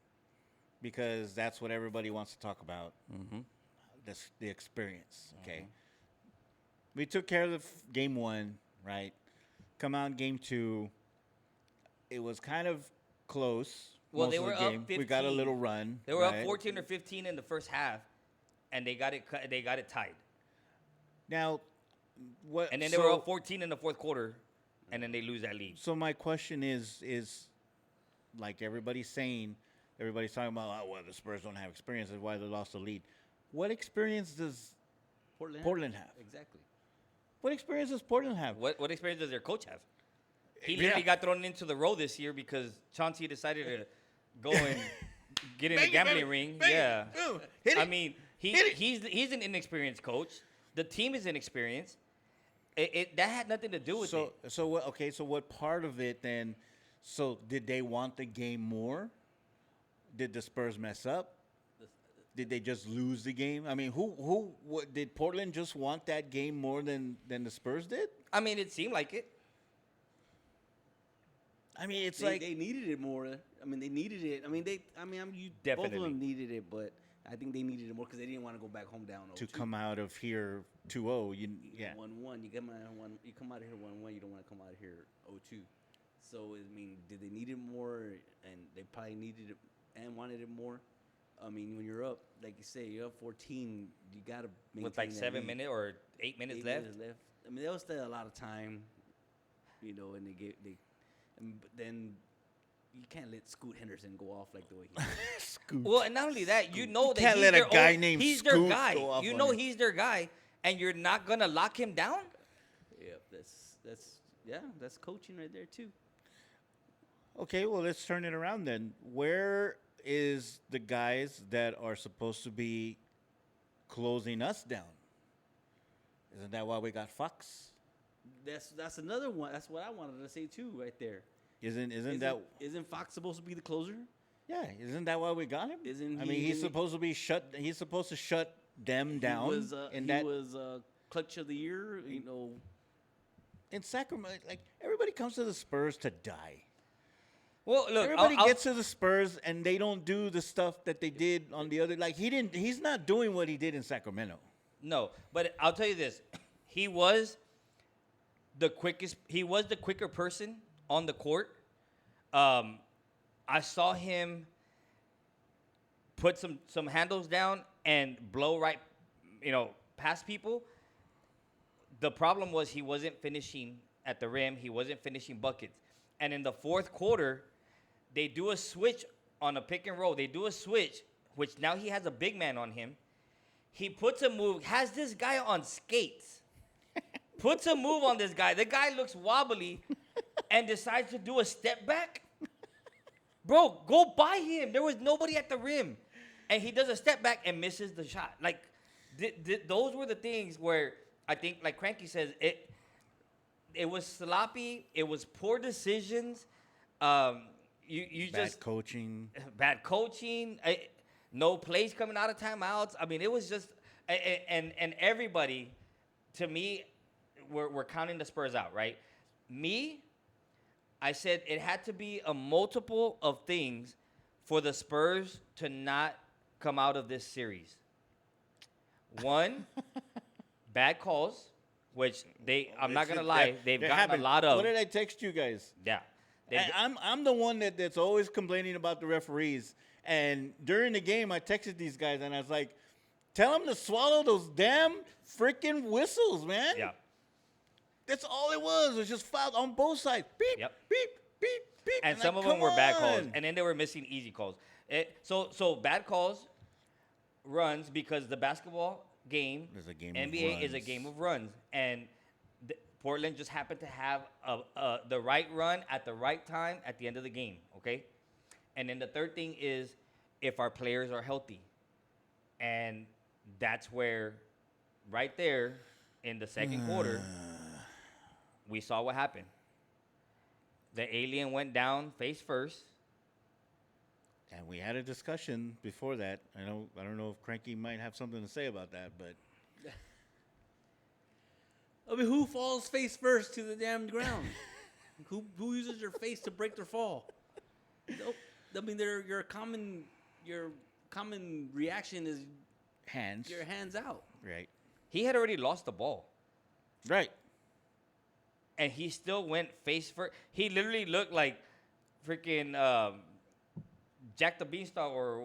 Because that's what everybody wants to talk about. Mm-hmm. The experience. Okay. We took care of the game 1, right? Come out in game 2. It was kind of close. Well, most they of the were up game. We got a 15. little run. They were right? up 14 or 15 in the first half, and they got it tied. Now, what? And then they were up 14 in the fourth quarter, and then they lose that lead. So my question is like everybody's saying, everybody's talking about, well, the Spurs don't have experience. That's why they lost the lead. What experience does Portland have? Exactly. What experience does Portland have? What experience does their coach have? He Yeah. literally got thrown into the row this year because Chauncey decided to go and get in a Bang it, gambling baby. ring. Bang it. Yeah. Boom. Hit I it. mean, Hit it. he's an inexperienced coach. The team is inexperienced. That had nothing to do with it. So what? Okay, so what part of it then? So did they want the game more? Did the Spurs mess up? Did they just lose the game? I mean, what, did Portland just want that game more than the Spurs did? I mean, it seemed like it. I mean, it's They needed it more. I mean, they needed it. Both Definitely. of them needed it, but I think they needed it more because they didn't want to go back home down 0-2. to come out of here 2-0. Yeah. 1-1. You come out of here 1-1. You don't want to come out of here 0-2. So I mean, did they need it more? And they probably needed it and wanted it more. I mean, when you're up, like you say, you're up 14. You gotta maintain With like that 7 lead. minutes or 8 minutes 8 left. minutes left. I mean, there was still a lot of time, and but then you can't let Scoot Henderson go off like the way he did. Scoot. Well, and not only that, you know that can't he's let a their guy own, named he's their Scoot guy. go off You on know you. he's their guy, and you're not gonna lock him down. Yep, that's coaching right there too. Okay, well, let's turn it around then. Where is the guys that are supposed to be closing us down? Isn't that why we got Fox? That's another one. That's what I wanted to say too, right there. Isn't Fox supposed to be the closer? yeah? Isn't that why we got him? Isn't I mean, he- he's supposed to be shut. He's supposed to shut them down. He was clutch of the year. You know, In Sacramento, like everybody comes to the Spurs to die. Well, look, Everybody gets to the Spurs and they don't do the stuff that they did on the other. Like he's not doing what he did in Sacramento. No, but I'll tell you this: he was the quickest. He was the quicker person on the court. I saw him put some handles down and blow right, past people. The problem was he wasn't finishing at the rim. He wasn't finishing buckets. And in the fourth quarter, they do a switch on a pick and roll. They do a switch, which now he has a big man on him. He puts a move, has this guy on skates. Puts a move on this guy. The guy looks wobbly and decides to do a step back. Bro, go by him. There was nobody at the rim. And he does a step back and misses the shot. Like, those were the things where I think, like Kranky says, it was sloppy. It was poor decisions. You Bad just coaching. bad coaching. No plays coming out of timeouts. I mean, it was just and everybody, to me, we're counting the Spurs out, right? Me, I said it had to be a multiple of things for the Spurs to not come out of this series. One, bad calls, which I'm not gonna lie, they've gotten a lot of. What did I text you guys? Yeah. I'm the one that's always complaining about the referees. And during the game, I texted these guys and I was like, tell them to swallow those damn freaking whistles, man. Yeah. That's all it was. It was just foul on both sides. Beep, Yep. beep, beep, beep. And I'm some like, of them were come bad calls, on. and then they were missing easy calls. So bad calls runs because the basketball game, Is a game of NBA is a runs. game of runs, and Portland just happened to have the right run at the right time at the end of the game. Okay, and then the third thing is if our players are healthy, and that's where, right there, in the second quarter, we saw what happened. The alien went down face first. And we had a discussion before that. I don't know if Kranky might have something to say about that, but I mean, who falls face first to the damn ground? who uses their face to break their fall? Nope. I mean, your common reaction is hands. your hands out. Right. He had already lost the ball, Right. and he still went face first. He literally looked like freaking Jack the Beanstalk, or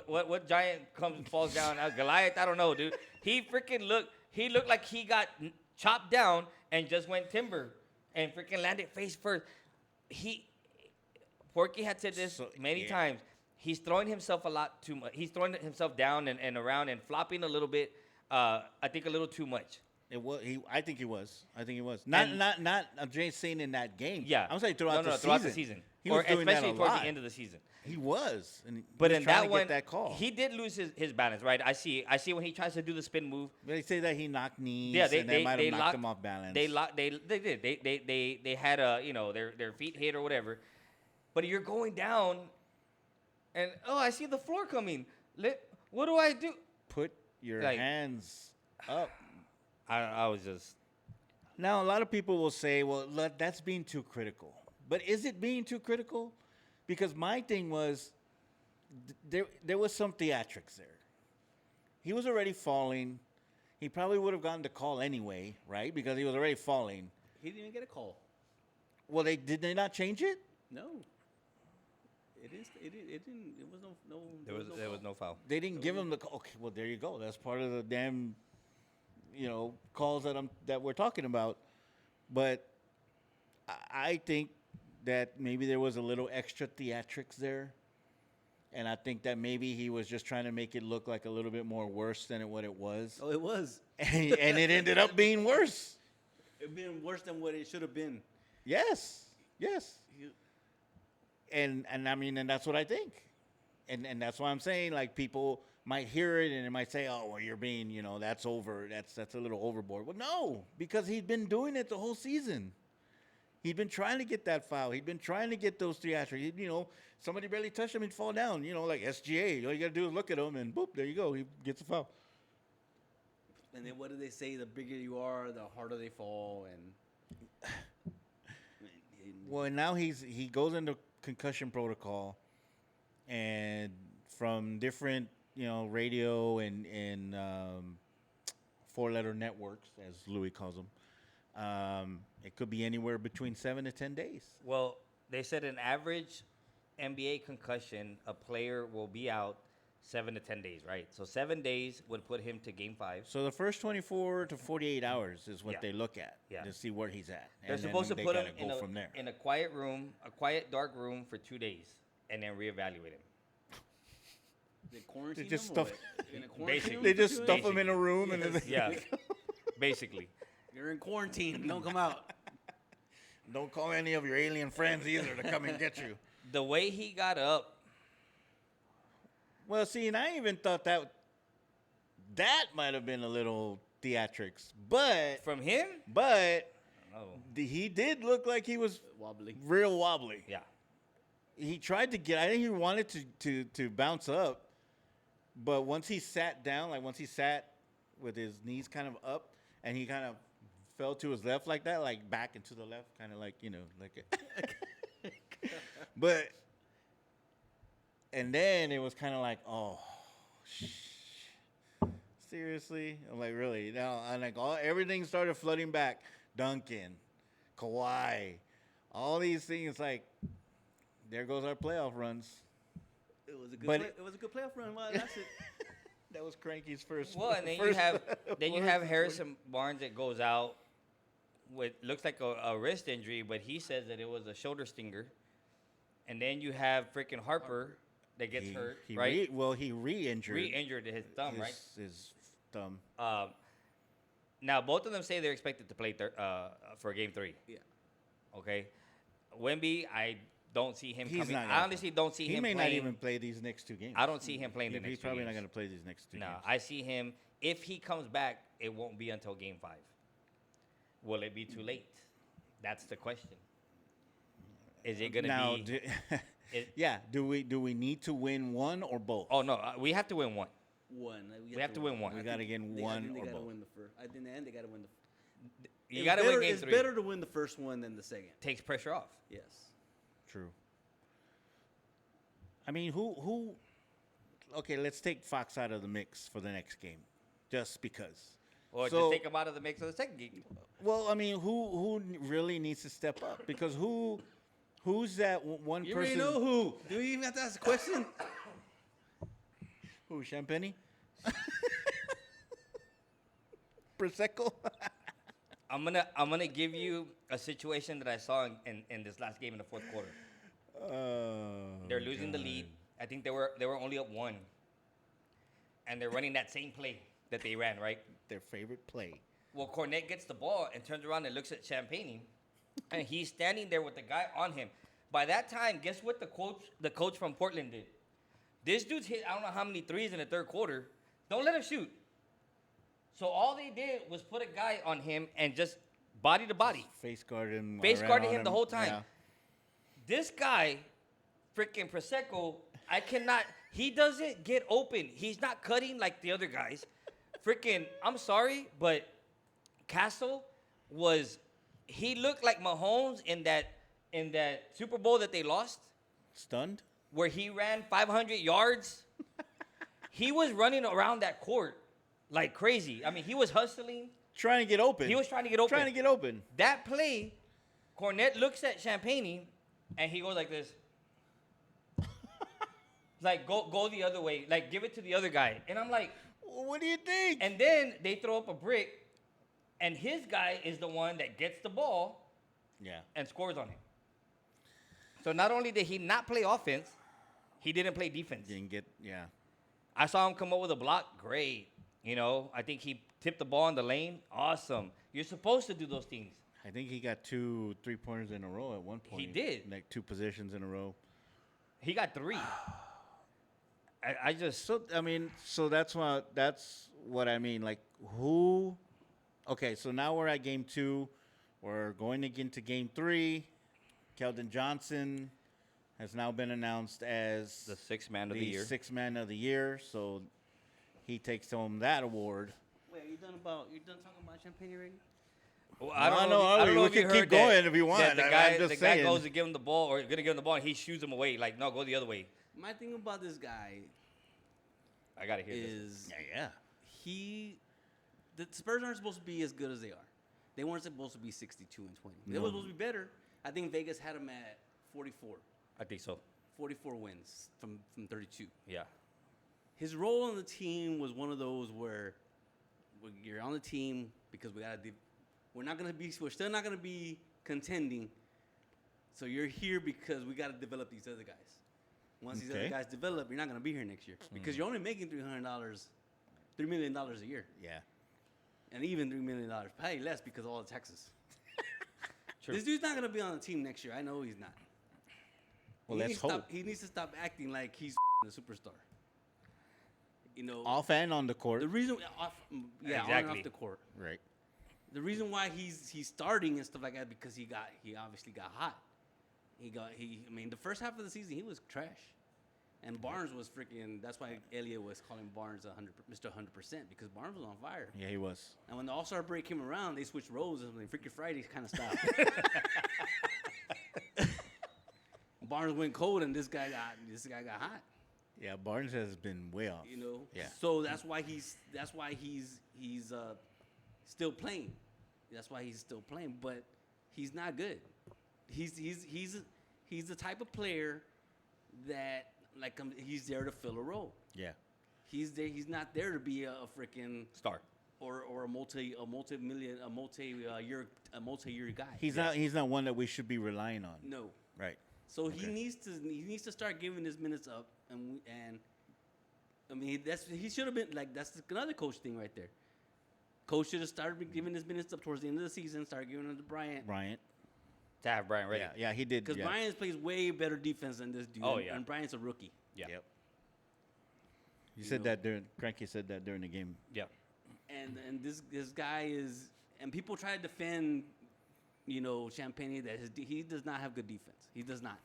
what giant falls down? Goliath? I don't know, dude. He freaking looked. He looked like he got chopped down and just went timber and freaking landed face first. Porky had said this many times. He's throwing himself a lot too much. He's throwing himself down and around and flopping a little bit. I think a little too much. It was. I think he was. Not. I'm just saying in that game. Yeah, I'm saying throughout the season. He was doing that especially a towards lot. the end of the season. He was. And But he was in trying that to one, get that call. he did lose his balance, right? I see when he tries to do the spin move. They say that he knocked knees. Yeah, and that might have knocked him off balance. They did. They had their feet hit or whatever. But you're going down, and I see the floor coming. What do I do? Put your Like- hands up. I was just. Now, a lot of people will say, well, that's being too critical. But is it being too critical? Because my thing was, there was some theatrics there. He was already falling. He probably would have gotten the call anyway, right? Because he was already falling. He didn't even get a call. Well, did they not change it? No. It didn't. It was no. There was no foul. They didn't give him the call. Okay, well, there you go. That's part of the damn, calls that we're talking about. But I think that maybe there was a little extra theatrics there. And I think that maybe he was just trying to make it look like a little bit more worse than what it was. Oh, it was. And it ended up being worse. It been worse than what it should have been. Yes. And I mean, and that's what I think. And that's why I'm saying, like, people might hear it and it might say, oh, well, you're being, that's over. That's a little overboard. Well, no, because he's been doing it the whole season. He'd been trying to get that foul. He'd been trying to get those theatrics. Somebody barely touched him, he'd fall down. Like SGA. All you got to do is look at him and boop, there you go. He gets a foul. And then what do they say? The bigger you are, the harder they fall. And Well, now he goes into concussion protocol, and from different radio and four-letter networks, as Louis calls them, it could be anywhere between 7 to 10 days. Well, they said an average NBA concussion, a player will be out 7 to 10 days, right? So 7 days would put him to Game 5. So the first 24 to 48 hours is what Yeah. they look at Yeah. to see where he's at. They're And then supposed to they put him gotta go from there. in a quiet room, a quiet, dark room for 2 days, and then reevaluate him. they quarantine just them or stuff- what? You're gonna quarantine Basically. them They for just 2 stuff days? him in a room and then Yeah, basically. You're in quarantine. Don't come out. don't call any of your alien friends either to come and get you. the way he got up, Well, see, and I even thought that might have been a little theatrics, but from him, oh, he did look like he was Wobbly. real wobbly. yeah. He tried to get. I think he wanted to bounce up, but once he sat down, like once he sat with his knees kind of up, and he kind of fell to his left like that, like back and to the left, kind of like like. But and then it was kind of like, oh, seriously? I'm like, really? Now, I'm like, everything started flooding back. Duncan, Kawhi, all these things. Like, there goes our playoff runs. It was a good. But it was a good playoff run. Wow, that's it. That was Cranky's first. Well, and then you first have appearance. Harrison Barnes that goes out with looks like a wrist injury, but he says that it was a shoulder stinger. And then you have freaking Harper that gets hurt, right? He re-injured. Re-injured his thumb, right? His thumb. Now both of them say they're expected to play for Game 3. Yeah. Okay, Wemby, I don't see him He's coming. not I gonna honestly don't see He him may playing. not even play these next two games. I don't see him playing the next He's two probably not games. going to play these next two No, games. I see him. If he comes back, it won't be until Game 5. Will it be too late? That's the question. Is it going to be? Do we need to win one or both? Oh no, we have to win one. One. We have to win one. We gotta get I one think they or gotta both. win the first. I think in the end they gotta win the. You got to win Game 3. It's better to win the first one than the second. Takes pressure off. Yes. True. I mean, who? Okay, let's take Fox out of the mix for the next game, just because. Or So- just take him out of the mix of the second game. Well, I mean, who really needs to step up? Because who's that one You person? already know who. Do you even have to ask a question? Who? Champagne? Prosecco? I'm gonna give you a situation that I saw in this last game in the fourth quarter. They're losing the lead. I think they were only up 1, and they're running that same play that they ran, right? Their favorite play. Well, Cornette gets the ball and turns around and looks at Champagne, and he's standing there with the guy on him. By that time, guess what the coach from Portland did? This dude's hit I don't know how many threes in the third quarter. Don't let him shoot. So all they did was put a guy on him and just body to body. Face guarded him. Face around guarded on him the whole time. Yeah. This guy, freaking Prosecco, I cannot. He doesn't get open. He's not cutting like the other guys. Freaking, I'm sorry, but Castle he looked like Mahomes in that Super Bowl that they lost, Stunned? where he ran 500 yards. He was running around that court like crazy. I mean, he was hustling. Trying to get open. He was trying to get open. Trying to get open. That play, Cornette looks at Champagne, and he goes like this. Like, go the other way. Like, give it to the other guy. And I'm like, Well, what do you think? and then they throw up a brick, and his guy is the one that gets the ball Yeah. and scores on him. So not only did he not play offense, he didn't play defense. Didn't get, yeah. I saw him come up with a block. Great. I think he tipped the ball in the lane. Awesome. You're supposed to do those things. I think he got 2 3-pointers in a row at one point. He did. Like 2 possessions in a row. He got 3. I just So that's what I mean. Like who? Okay, so now we're at game 2. We're going into game 3. Keldon Johnson has now been announced as the 6th man of the year. 6th man of the year. So he takes home that award. Wait, you're done talking about Champagne already? Well, I don't know. We if you can keep heard that- going if you want. that I'm just the guy saying. goes to give him the ball, or gonna give him the ball, and he shoots him away. Like, no, go the other way. My thing about this guy I gotta hear this. is Yeah. the Spurs aren't supposed to be as good as they are. They weren't supposed to be 62-20. They were supposed to be better. I think Vegas had them at 44. I think so. 44 wins from 32. Yeah. His role on the team was one of those where you're on the team because we're still not gonna be contending. So you're here because we gotta develop these other guys. Once these other guys develop, you're not gonna be here next year because you're only making $3 million a year, Yeah. and even $3 million, probably less because of all the taxes. True. This dude's not gonna be on the team next year. I know he's not. Well, let's hope. He needs to stop acting like he's a superstar. You know, Off and on the court. the reason off, on and Exactly. off the court. Right. The reason why he's starting and stuff like that because he obviously got hot. I mean, the first half of the season he was trash, and Barnes was freaking. That's why Elliott was calling Barnes Mr. 100% because Barnes was on fire. Yeah, he was. And when the All-Star break came around, they switched roles and Freaky Friday kind of stopped. Barnes went cold, and this guy got hot. Yeah, Barnes has been way off. You know. Yeah. So that's why he's still playing. That's why he's still playing, but he's not good. He's the type of player that he's there to fill a role. Yeah. He's there. He's not there to be a freaking Star. or a multi-year guy. He's not one that we should be relying on. No. Right. So he needs to start giving his minutes up, and I mean he should have been that's another coach thing right there. Coach should have started giving his minutes up towards the end of the season. Started giving them to Bryant. To have Bryant ready. Yeah, he did. Because yeah. Bryant plays way better defense than this dude. Oh, yeah. And Bryant's a rookie. Yeah. Yep. You said that Kranky said that during the game. Yeah. And this guy is, and people try to defend, Champagne that he does not have good defense. He does not.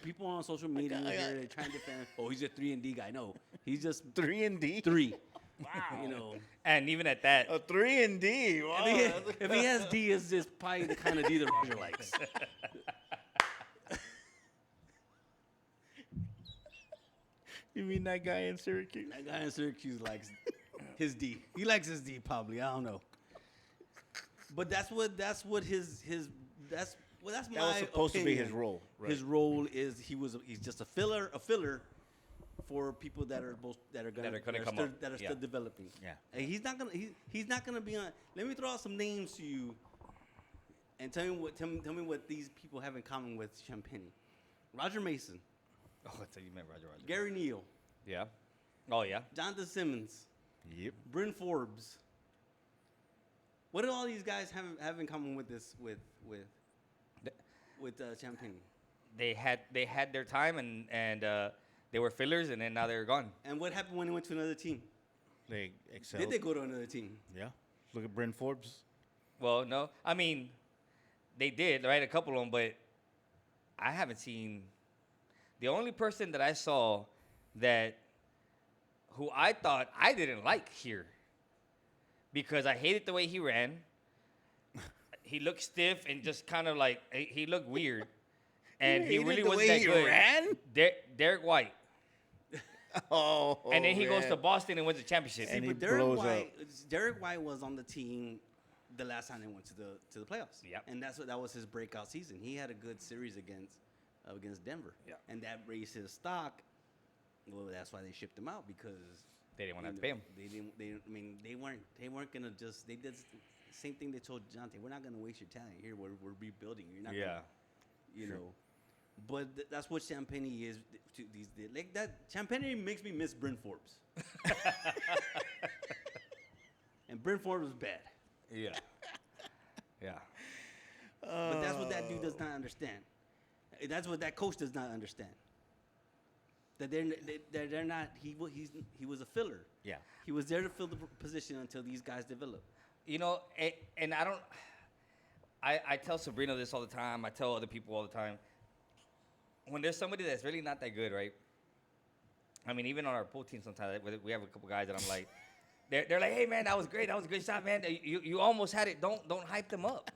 People on social media they're trying to defend. Oh, he's a 3-and-D guy. No, he's just 3-and-D. 3. Wow. And even at that, A 3-and-D. Wow. If he has D, it's just probably the kind of D that Roger likes. You mean that guy in Syracuse? That guy in Syracuse likes his D. He likes his D probably. I don't know. But that's my That was supposed to be his opinion. role. Right. His role is he's just a filler for people that are still developing. Yeah. And he's not gonna be on. Let me throw out some names to you, and tell me what these people have in common with Champagne. Roger Mason, oh, I thought you meant Roger. Gary Neal, Yeah. Oh yeah. Jonathan Simmons, Yep. Bryn Forbes. What do all these guys have in common with this with Champagne? They had their time and they were fillers and then now they're gone. And what happened when they went to another team? They excelled. Did they go to another team? Yeah. Look at Bryn Forbes. Well, no, I mean, they did, right? A couple of them, but I haven't seen. The only person that I saw who I thought I didn't like here, because I hated the way he ran. He looked stiff and just kind of like he looked weird, and he really wasn't that good. Ran? Derek White, Oh. and then he goes man. to Boston and wins the championship. And See, he but Derek blows White, Derek White was on the team the last time they went to the playoffs. Yep. And that was his breakout season. He had a good series against Denver. Yeah. And that raised his stock. Well, that's why they shipped him out because They didn't want to have to pay him. They weren't gonna just. They did the same thing they told Jonte. We're not gonna waste your talent here. We're rebuilding. You're not. Yeah. Gonna, know. But that's what Champagne is to these like that. Champagne makes me miss Bryn Forbes. And Bryn Forbes was bad. Yeah. Yeah. But that's what that dude does not understand. That's what that coach does not understand. That they're not. He was a filler. Yeah. He was there to fill the position until these guys develop. You know, and I don't. I tell Sabrina this all the time. I tell other people all the time. When there's somebody that's really not that good, right? I mean, even on our pool team, sometimes we have a couple guys that I'm like, they're like, hey man, that was great, that was a great shot, man. You almost had it. Don't hype them up.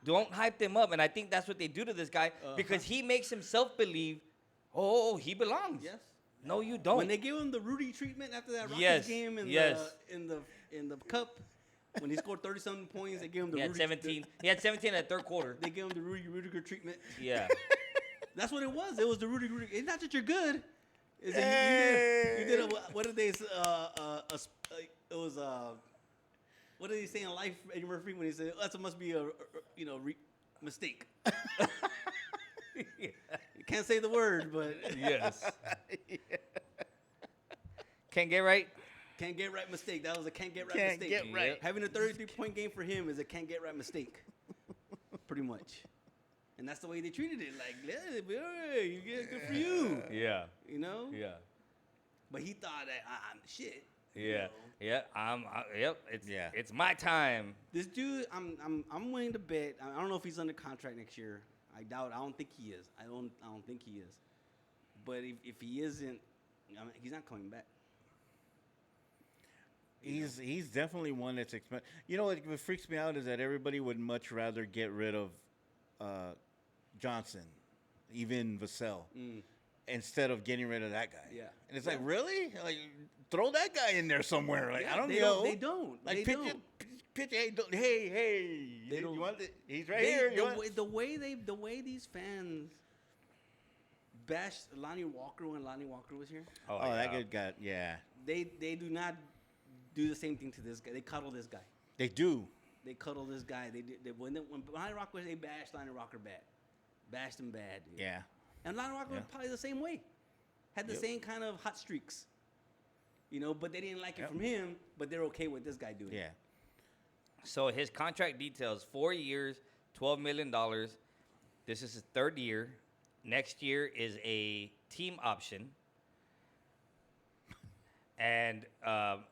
Don't hype them up. And I think that's what they do to this guy because he makes himself believe, oh, he belongs. Yes. No, you don't. When they gave him the Rudy treatment after that Rockets Yes, game in the cup, when he scored 30-something points, they gave him the he had Rudy. 17. He had 17 in the third quarter. They gave him the Rudiger treatment. Yeah. That's what it was. It was the Rudy. It's not that you're good. It's that you did what did they? It was what did he say in Life, Eddie Murphy, when he said that must be a mistake. You can't say the word, but Yes. Can't get right. can't get right mistake. That was a can't get right Can't mistake. get right. Having a 33-point game for him is a can't get right mistake. Pretty much. And that's the way they treated it. Like, yeah, you get good for you. Yeah. You know? Yeah. But he thought that I'm the shit. you Yeah. know? Yeah. Yep. It's my time. This dude, I'm willing to bet. I don't know if he's under contract next year. I doubt. I don't think he is. I don't think he is. But if he isn't, I mean, he's not coming back. He's definitely one that's expensive. You know what freaks me out is that everybody would much rather get rid of Johnson, even Vassell, instead of getting rid of that guy. Yeah. And it's like, really? Like, throw that guy in there somewhere. Like, Yeah, I don't they know. They don't. Like, They pitch don't. it. Pitch it. Hey. They don't. You want it? He's right here. The way these fans bashed Lonnie Walker when Lonnie Walker was here. Oh, that good guy. Yeah. They do not do the same thing to this guy. They cuddle this guy. They do. They cuddle this guy. When Lonnie Walker was, they bashed Lonnie Walker bad. Bashed him bad. Dude. Yeah. And Lonnie Walker was probably the same way. Had the same kind of hot streaks. You know, but they didn't like it from him, but they're okay with this guy doing it. Yeah. So his contract details: 4 years, $12 million. This is his third year. Next year is a team option. And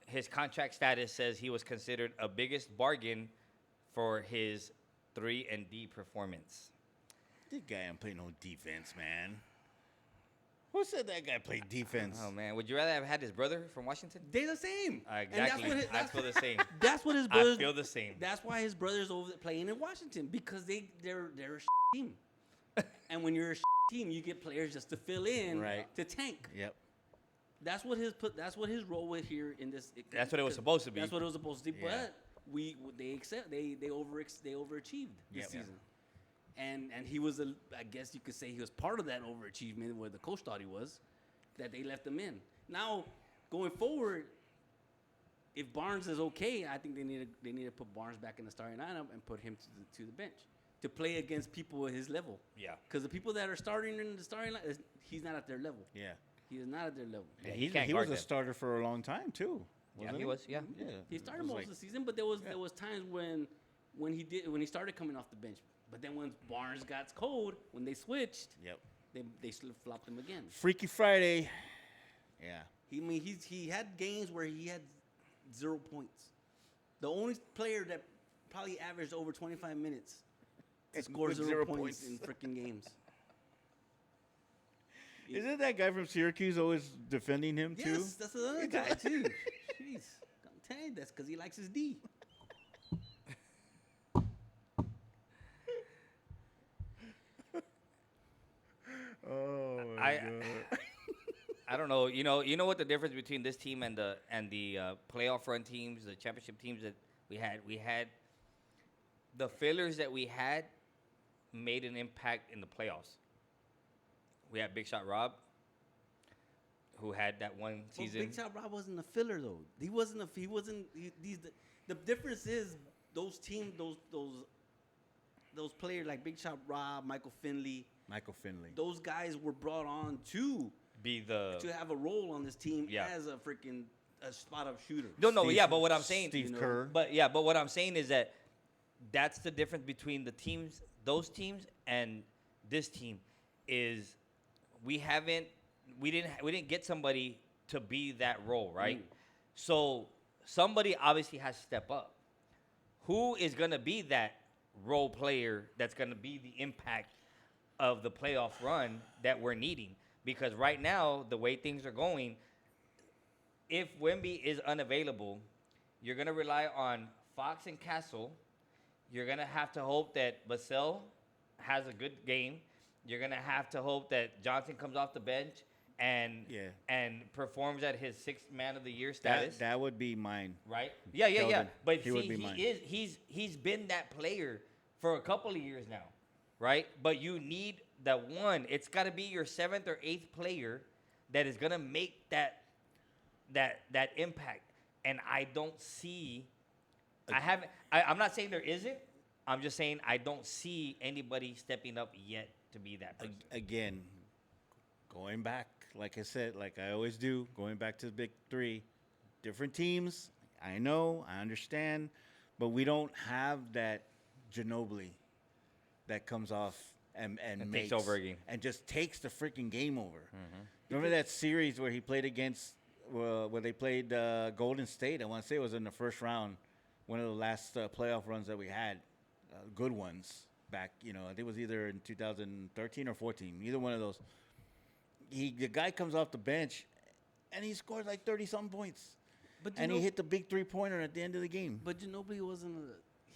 his contract status says he was considered a biggest bargain for his 3-and-D performance. This guy ain't play no defense, man. Who said that guy played defense? Oh man, would you rather have had his brother from Washington? They're the same. Exactly. I feel the same. That's what his I brothers. feel the same. That's why his brothers over there playing in Washington, because they're a team. And when you're a team, you get players just to fill in, Right. to tank. Yep. That's what his role was here in this. That's what it was supposed to be. That's what it was supposed to be. Yeah. But they overachieved this Yep. season. And he was I guess you could say he was part of that overachievement where the coach thought he was, that they left him in. Now, going forward, if Barnes is okay, I think they need to put Barnes back in the starting lineup and put him to the bench to play against people at his level. Yeah. Because the people that are starting in the starting line, he's not at their level. Yeah. He is not at their level. Yeah, He can't was guard a them. starter for a long time too. Yeah, wasn't he was. Yeah. Yeah. He It started was most like- of the season, but there was times when he started coming off the bench. But then when Barnes got cold, when they switched, Yep. they flopped him again. Freaky Friday. Yeah. He had games where he had 0 points. The only player that probably averaged over 25 minutes to score With 0 0 points points. in freaking games. Isn't that guy from Syracuse always defending him too? Yes, that's another guy too. Jeez, I'm telling you, that's because he likes his D. Oh my I god. I don't know. You know what the difference between this team and the playoff run teams, the championship teams that we had. We had the failures that we had made an impact in the playoffs. We had Big Shot Rob, who had that one season. Well, Big Shot Rob wasn't a filler though. He wasn't. The difference is those teams, those players like Big Shot Rob, Michael Finley. Those guys were brought on to have a role on this team as a freaking spot up shooter. No, but what I'm saying, Steve Kerr. But what I'm saying is that that's the difference between the teams, those teams, and this team is we didn't get somebody to be that role, right? So somebody obviously has to step up. Who is gonna be that role player that's gonna be the impact of the playoff run that we're needing? Because right now, the way things are going, if Wemby is unavailable, you're going to rely on Fox and Castle. You're going to have to hope that Vassell has a good game. You're going to have to hope that Johnson comes off the bench and performs at his 6th man of the year status. That would be mine. Right? Yeah. Keldon, But he would be see, mine. he's been that player for a couple of years now, right? But you need that one. It's got to be your 7th or 8th player that is gonna make that impact. And I don't see. I'm not saying there isn't. I'm just saying I don't see anybody stepping up yet to be that person. Again, going back, like I said, like I always do, going back to the big three, different teams. I know, I understand, but we don't have that Ginobili that comes off and And makes takes over a game. and just takes the freaking game over. Remember that series where he played against where they played Golden State? I want to say it was in the first round, one of the last playoff runs that we had, good ones back. I think it was either in 2013 or 14, either one of those. The guy comes off the bench, and he scored like 30-something points. But And he hit the big three-pointer at the end of the game. But Ginobili he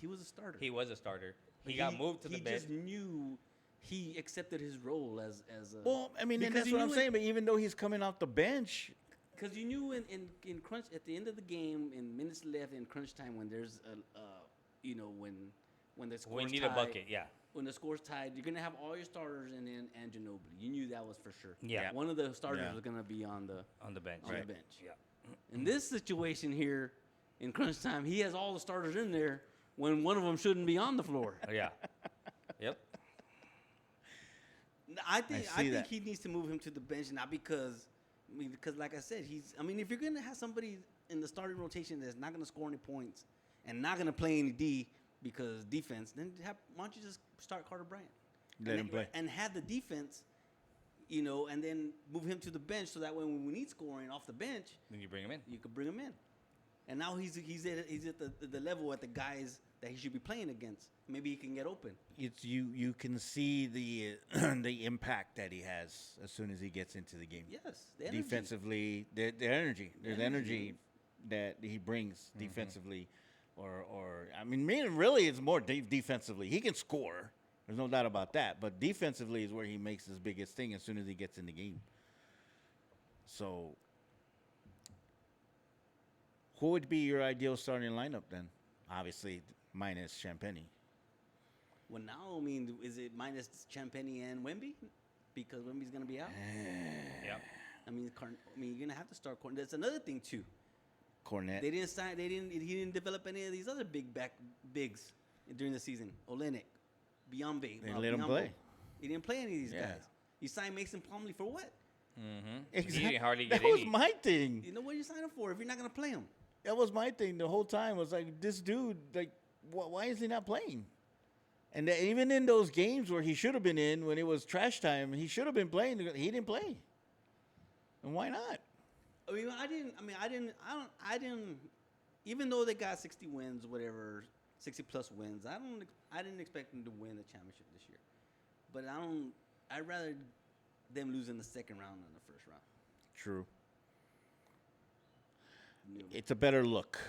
was a starter. He was a starter. But He got moved to the He bench. just knew he accepted his role as a. Well, I mean, and because that's you what I'm knew saying. But even though he's coming off the bench, Because you knew in crunch at the end of the game, in minutes left in crunch time, when there's when the score's We need tied, a bucket, yeah. When the score's tied, you're gonna have all your starters and Ginobili. You knew that was for sure. Yeah. One of the starters Yeah. was gonna be on the bench. on Right. the bench. Yeah. In this situation here, in crunch time, he has all the starters in there when one of them shouldn't be on the floor. Yeah. Yep. I think see that. he needs to move him to the bench, not because like I said, if you're gonna have somebody in the starting rotation that's not gonna score any points and not gonna play any D because defense, then why don't you just start Carter Bryant? Let him play. And have the defense, and then move him to the bench so that way when we need scoring off the bench, Then you bring him in. you could bring him in. And now he's at the level at the guys that he should be playing against. Maybe he can get open. it's you can see the the impact that he has as soon as he gets into the game. Yes, the energy. Defensively, the energy. There's Energy. energy that he brings defensively, or I mean, really, it's more defensively. He can score. There's no doubt about that. But defensively is where he makes his biggest thing as soon as he gets in the game. So, who would be your ideal starting lineup then? Obviously, minus Champagne. Well, now, is it minus Champagny and Wemby? Because Wemby's going to be out? Yep. You're going to have to start Cornet. That's another thing, too. Cornet. He didn't develop any of these other bigs during the season. Olenek, Biombe. They let him Biyombo. play. He didn't play any of these Yeah. guys. You signed Mason Plumlee for what? He didn't hardly get That was any. my thing. You know what you signed him for if you're not going to play him? That was my thing the whole time. Was like, this dude, like, why is he not playing? And even in those games where he should have been in, when it was trash time, he should have been playing. He didn't play. And why not? I didn't. Even though they got 60 wins, whatever, 60 plus wins, I didn't expect them to win the championship this year. But I'd rather them lose in the second round than the first round. True. You know, It's a better look.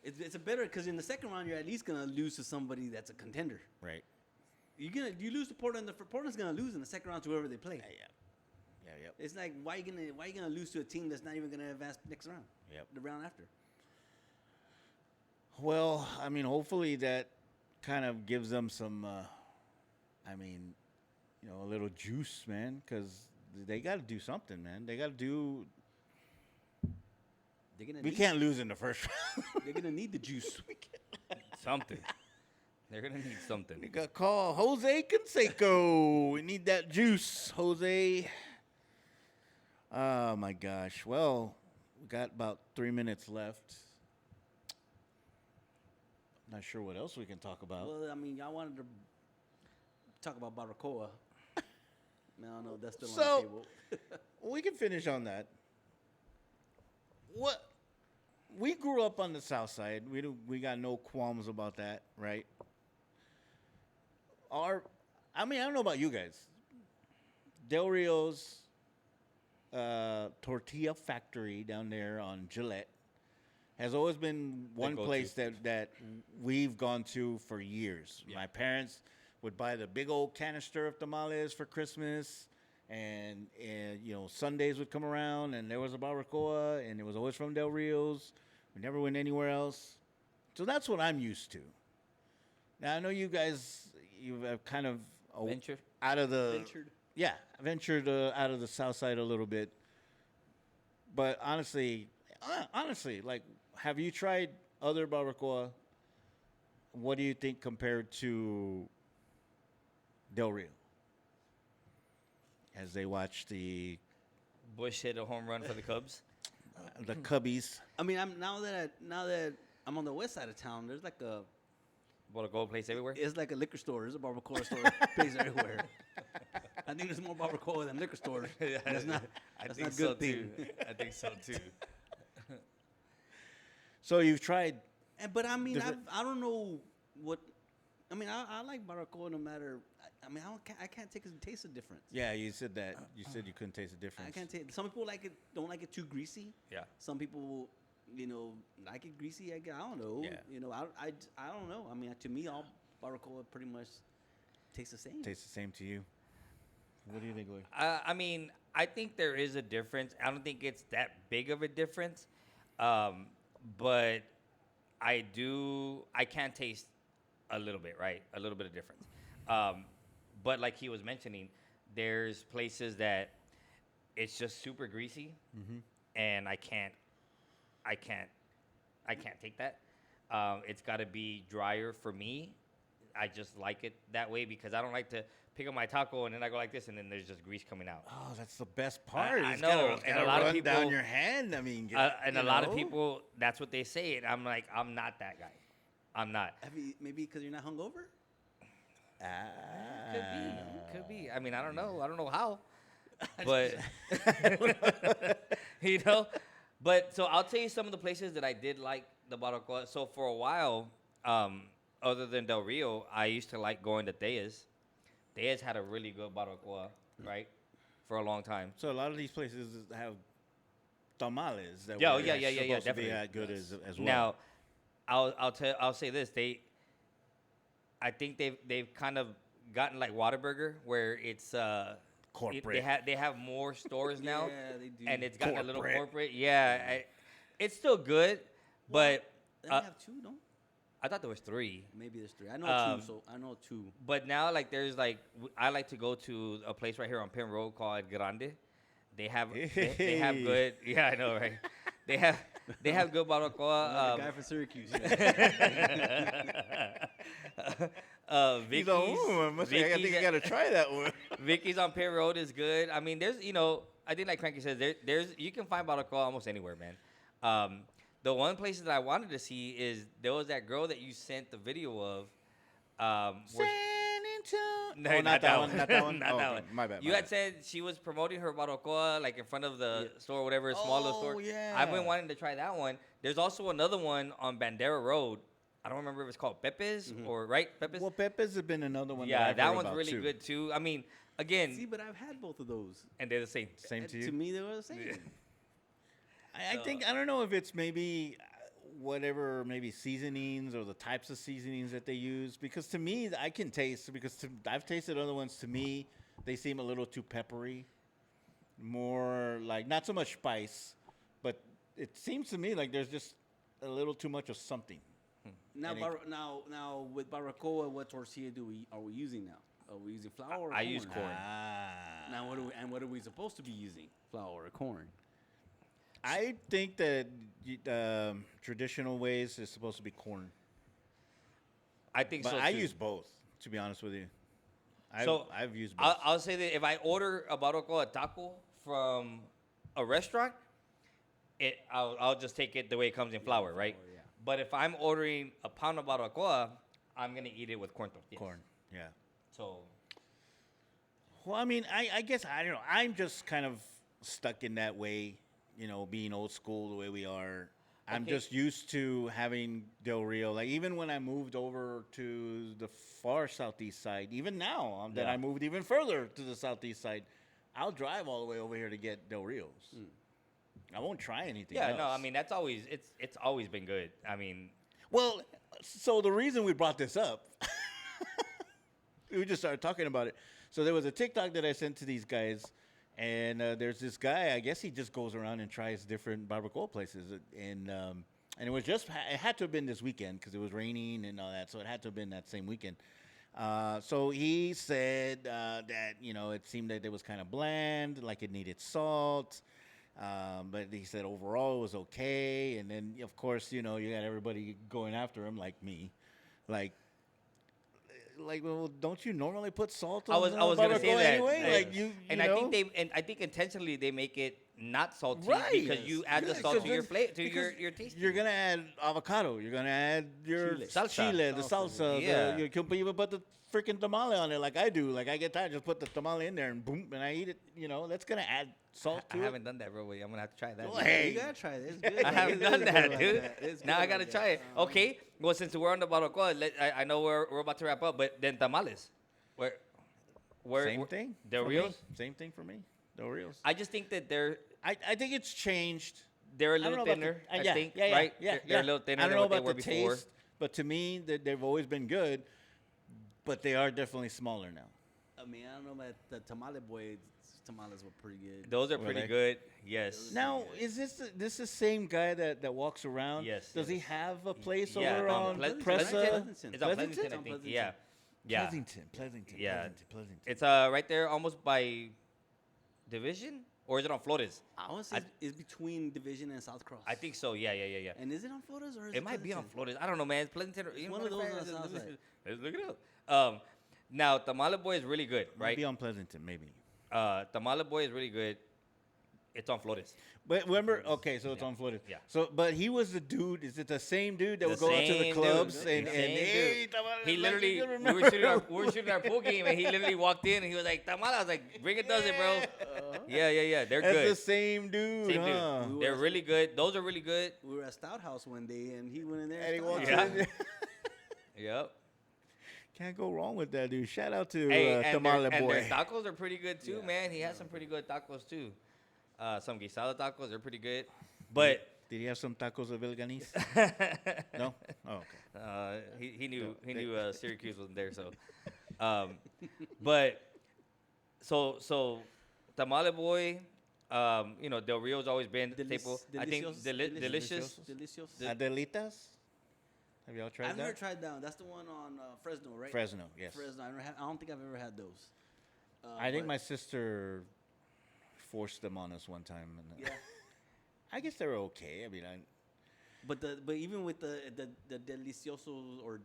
it's a better because in the second round you're at least gonna lose to somebody that's a contender. Right. You lose to Portland. Portland's gonna lose in the second round to whoever they play. Yeah. It's like why you gonna lose to a team that's not even gonna advance next round? Yep. The round after. Well, hopefully that kind of gives them some, a little juice, man, because they got to do something, man. They got to do. We can't lose in the first round. They're gonna need the juice. Something. They're going to need something. We got to call Jose Canseco. We need that juice, Jose. Oh, my gosh. Well, we got about 3 minutes left. Not sure what else we can talk about. Well, y'all wanted to talk about Barbacoa. No, that's still on the table. We can finish on that. What? We grew up on the south side. We got no qualms about that, right? I don't know about you guys. Del Rio's tortilla factory down there on Gillette has always been one go-to. place that we've gone to for years. Yeah. My parents would buy the big old canister of tamales for Christmas, and Sundays would come around, and there was a barbacoa, and it was always from Del Rio's. We never went anywhere else. So that's what I'm used to. Now, I know you guys, you've kind of Venture? out of the Ventured. Yeah, ventured out of the south side a little bit. But honestly, like, have you tried other barbacoa? What do you think compared to Del Rio? As they watch the Bush hit a home run for the Cubs. Cubbies. Now that I'm on the west side of town, there's like a Barbacoa place everywhere. It's like a liquor store. There's a barbacoa store place everywhere. I think there's more barbacoa than liquor stores. That's not. That's not a good thing. I think so too. So you've tried. But I mean, Different- I don't know what. I mean, I like barbacoa no matter. I mean, I can't taste the difference. Yeah, you said that. You said you couldn't taste the difference. I can't taste. Some people like it, don't like it too greasy. Yeah. Some people, like it greasy. I don't know. Yeah. I don't know. I mean, to me, all barbacoa pretty much tastes the same. Tastes the same to you. What do you think, Louis? I mean, I think there is a difference. I don't think it's that big of a difference, but I can taste a little bit, right? A little bit of difference. But like he was mentioning, there's places that it's just super greasy, and I can't take that. It's got to be drier for me. I just like it that way because I don't like to pick up my taco and then I go like this and then there's just grease coming out. Oh, that's the best part. I It's know, gotta- and gotta a lot of run people- down your hand. I mean, And a lot of people, that's what they say, and I'm like, I'm not that guy. I'm not. Maybe because you're not hungover. Could be. I mean, I don't know. I don't know how, but But so I'll tell you some of the places that I did like the barbacoa. So for a while, other than Del Rio, I used to like going to Thea's. Thea's had a really good barbacoa, right, for a long time. So a lot of these places have tamales. That Yeah, were yeah, yeah, supposed to be definitely. that good as well. Now, I'll say this: I think they've kind of gotten like Whataburger, where it's Corporate. They have more stores now, Yeah, they do. and it's gotten a little Corporate. corporate. Yeah, it's still good, but They have two, no? I thought there was 3. Maybe there's 3. I know Um, 2. So I know 2. But now, like, there's like I like to go to a place right here on Penn Road called Grande. They have they have good. Yeah, I know, right? They have good barbacoa. The guy from Syracuse. He's like, "Ooh, I think I gotta try that one. Vicky's on Penn Road is good. I mean, there's I think like Kranky says, there's you can find barbacoa almost anywhere, man. The one place that I wanted to see is there was that girl that you sent the video of. where- No, Oh, not that one. Not that one. Not Oh, that okay. one. My bad. You my had bad. said she was promoting her barbacoa like in front of the store, whatever, small little store. Oh, yeah. I've been wanting to try that one. There's also another one on Bandera Road. I don't remember if it's called Pepe's or right Pepe's. Well, Pepe's has been another one. Yeah, I've that heard one's about really too. good too. I mean, again, See, but I've had both of those. and they're the same. Same to you. To me, they were the same. I think I don't know if it's maybe whatever maybe seasonings or the types of seasonings that they use because to me I can taste because I've tasted other ones to me they seem a little too peppery, more like not so much spice, but it seems to me like there's just a little too much of something. Now, And it- now with barbacoa, what tortilla are we using now? Are we using flour? Or I corn? use corn. Now, what are we supposed to be using? Flour or corn? I think that traditional ways is supposed to be corn, I think but so. I too. use both. To be honest with you, I've used both. I'll say that if I order a barbacoa taco from a restaurant, I'll just take it the way it comes in flour, right? flour, yeah. But if I'm ordering a pound of barbacoa, I'm gonna eat it with corn tortillas. Corn, yeah. So Well, I mean, I guess I don't know. I'm just kind of stuck in that way, being old school the way we are. I'm Okay. just used to having Del Rio. Like even when I moved over to the far southeast side, even now that Yeah. I moved even further to the southeast side, I'll drive all the way over here to get Del Rios. I won't try anything. yeah, else. no, I mean that's always it's always been good. I mean, Well, so the reason we brought this up, we just started talking about it. So there was a TikTok that I sent to these guys, and there's this guy. I guess he just goes around and tries different barbacoa places, and it was it had to have been this weekend because it was raining and all that. So it had to have been that same weekend. So he said that it seemed that it was kind of bland, like it needed salt. But he said overall it was okay. And then, of course, you got everybody going after him like me. Like, well, don't you normally put salt on I was gonna say barbacoa that. anyway? Yeah. Like, and I think intentionally they make it not salty Right. because you add the Yeah, salt so to your then- plate, to because your taste. You're gonna add avocado. You're gonna add your Chile. Salsa. chile, the Salsa, salsa. yeah. You can even put the freaking tamale on it, like I do. Like I get tired, just put the tamale in there and boom, and I eat it. You know, that's gonna add salt I to it. haven't done that, bro. Wait, I'm gonna have to try that. Well, hey. You gotta try it. It's good. I haven't It done is that, good like dude. that. It's Now good I gotta like try it. that. Okay. Well, since we're on the barbacoa, I know we're about to wrap up, but then tamales. Where Same thing. Del for Rios? me. Same thing for me. Del Rios. I just think that I think it's changed. they're a I don't little know about the- thinner. I yeah, think, yeah, right? Yeah, They're a little thinner I don't than know what they about were the before. taste, but to me, they've always been good. But they are definitely smaller now. I mean, I don't know about the tamale boy. Tamales were pretty good. Those are Were pretty they? good. Yes. Now, is this the same guy that walks around? Yes, Does he yes. have a place Yeah, over on Pleasanton, Pressa? Pleasanton. It's on Pleasanton? Pleasanton, I On think. Pleasanton. Yeah. Yeah. Pleasanton. Yeah. Pleasanton. It's right there almost by Division? Or is it on Flores? I want to say it's between Division and South Cross. I think so. Yeah. And is it on Flores or is It might be on Pleasanton? Flores. I don't know, man. It's Pleasanton. It's one of those on the south side. Let's look it up. Now, Tamale Boy is really good, right? Maybe on Pleasanton, maybe. Tamale Boy is really good. It's on Flores. But remember, okay, so it's on Florida. Yeah. So, but he was the dude. Is it the same dude that The would go out to the same clubs dude. and The and same hey, dude. tamales, He like, literally, you we remember were shooting our pool game, and he literally walked in, and he was like, "Tamale." I was like, "Bring it, does it, bro?" Yeah. They're That's good. the same dude, Same huh? dude. They're really good. Those are really good. We were at Stout House one day and he went in there. And he Stout walks House. Yeah. in. Yep. Can't go wrong with that dude. Shout out to Hey, and Tamale their Boy. tacos are pretty good too, Yeah. man. He has some pretty good tacos too. Some guisado tacos are pretty good, but Did he have some tacos of Vilganiz? No. Oh, okay. he knew Syracuse wasn't there, so. But so Tamale Boy, Del Rio's always been the staple. I think delicious. Delicious. Adelitas. Have y'all tried I've that? never tried that one. That's the one on Fresno, right? Fresno, yes. Fresno. I don't think I've ever had those. I think but- my sister forced them on us one time, and Yeah. I guess they were okay. I mean, But even with the deliciosos or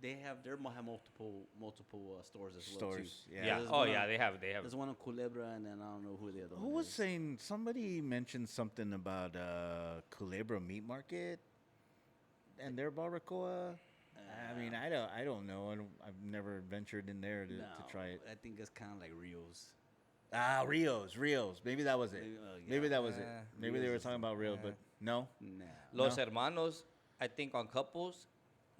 they have multiple stores as well too. stores. Yeah. Yeah. There's Oh one yeah, on- they have. There's one on Culebra and then I don't know who the other Who one was is. saying? Somebody mentioned something about Culebra Meat Market and their barbacoa. I mean, I don't know. I've never ventured in there to try it. I think it's kind of like Rio's. Ah, Rios. Maybe that was it. Maybe that was it. Uh, Maybe they Rios were is talking about Rios, but no. Nah. Los No. Hermanos, I think on Couples,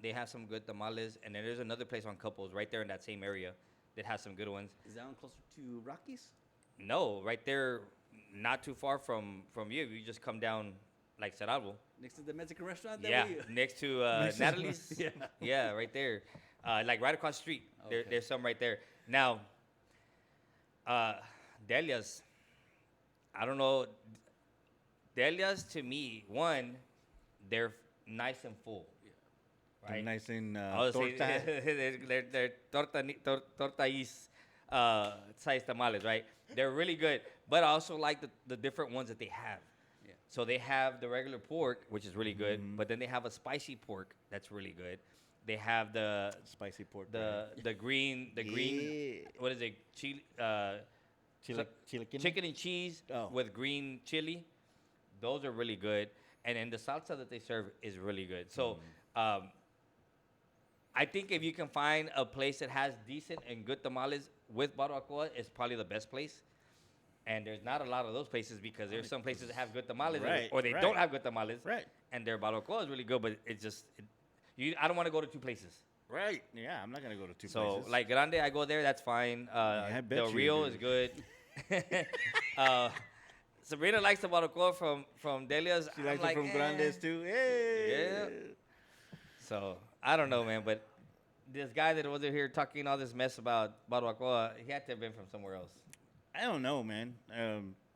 they have some good tamales, and then there's another place on Couples right there in that same area that has some good ones. Is that one closer to Rockies? No, right there, not too far from you. You just come down like Cerralbo. Next to the Mexican restaurant? Yeah, next to Natalie's. Yeah. Yeah, right there. Like right across the street. Okay. There's some right there. Now, Delia's, I don't know. Delia's to me, one, they're nice and full. They're Right? nice and I would say torta. they're tortais size tamales, right? They're really good. But I also like the different ones that they have. Yeah. So they have the regular pork, which is really good, but then they have a spicy pork that's really good. They have the Spicy pork. green Yeah. what is it? Chili, Chilequina? chicken and cheese Oh. with green chili. Those are really good. And then the salsa that they serve is really good. So I think if you can find a place that has decent and good tamales with barbacoa, it's probably the best place. And there's not a lot of those places because there's some places that have good tamales Right, or they right. don't have good tamales. Right. And their barbacoa is really good, but it's just, I don't want to go to two places. Right. Yeah, I'm not gonna go to two So places. like Grande, I go there, that's fine. I bet Del you Rio do. is good. Sabrina likes the barbacoa from Delia's. she I'm likes like, it from eh. Grandes too. Hey. Yeah. So I don't know, man, but this guy that was here talking all this mess about barbacoa, he had to have been from somewhere else. I don't know, man.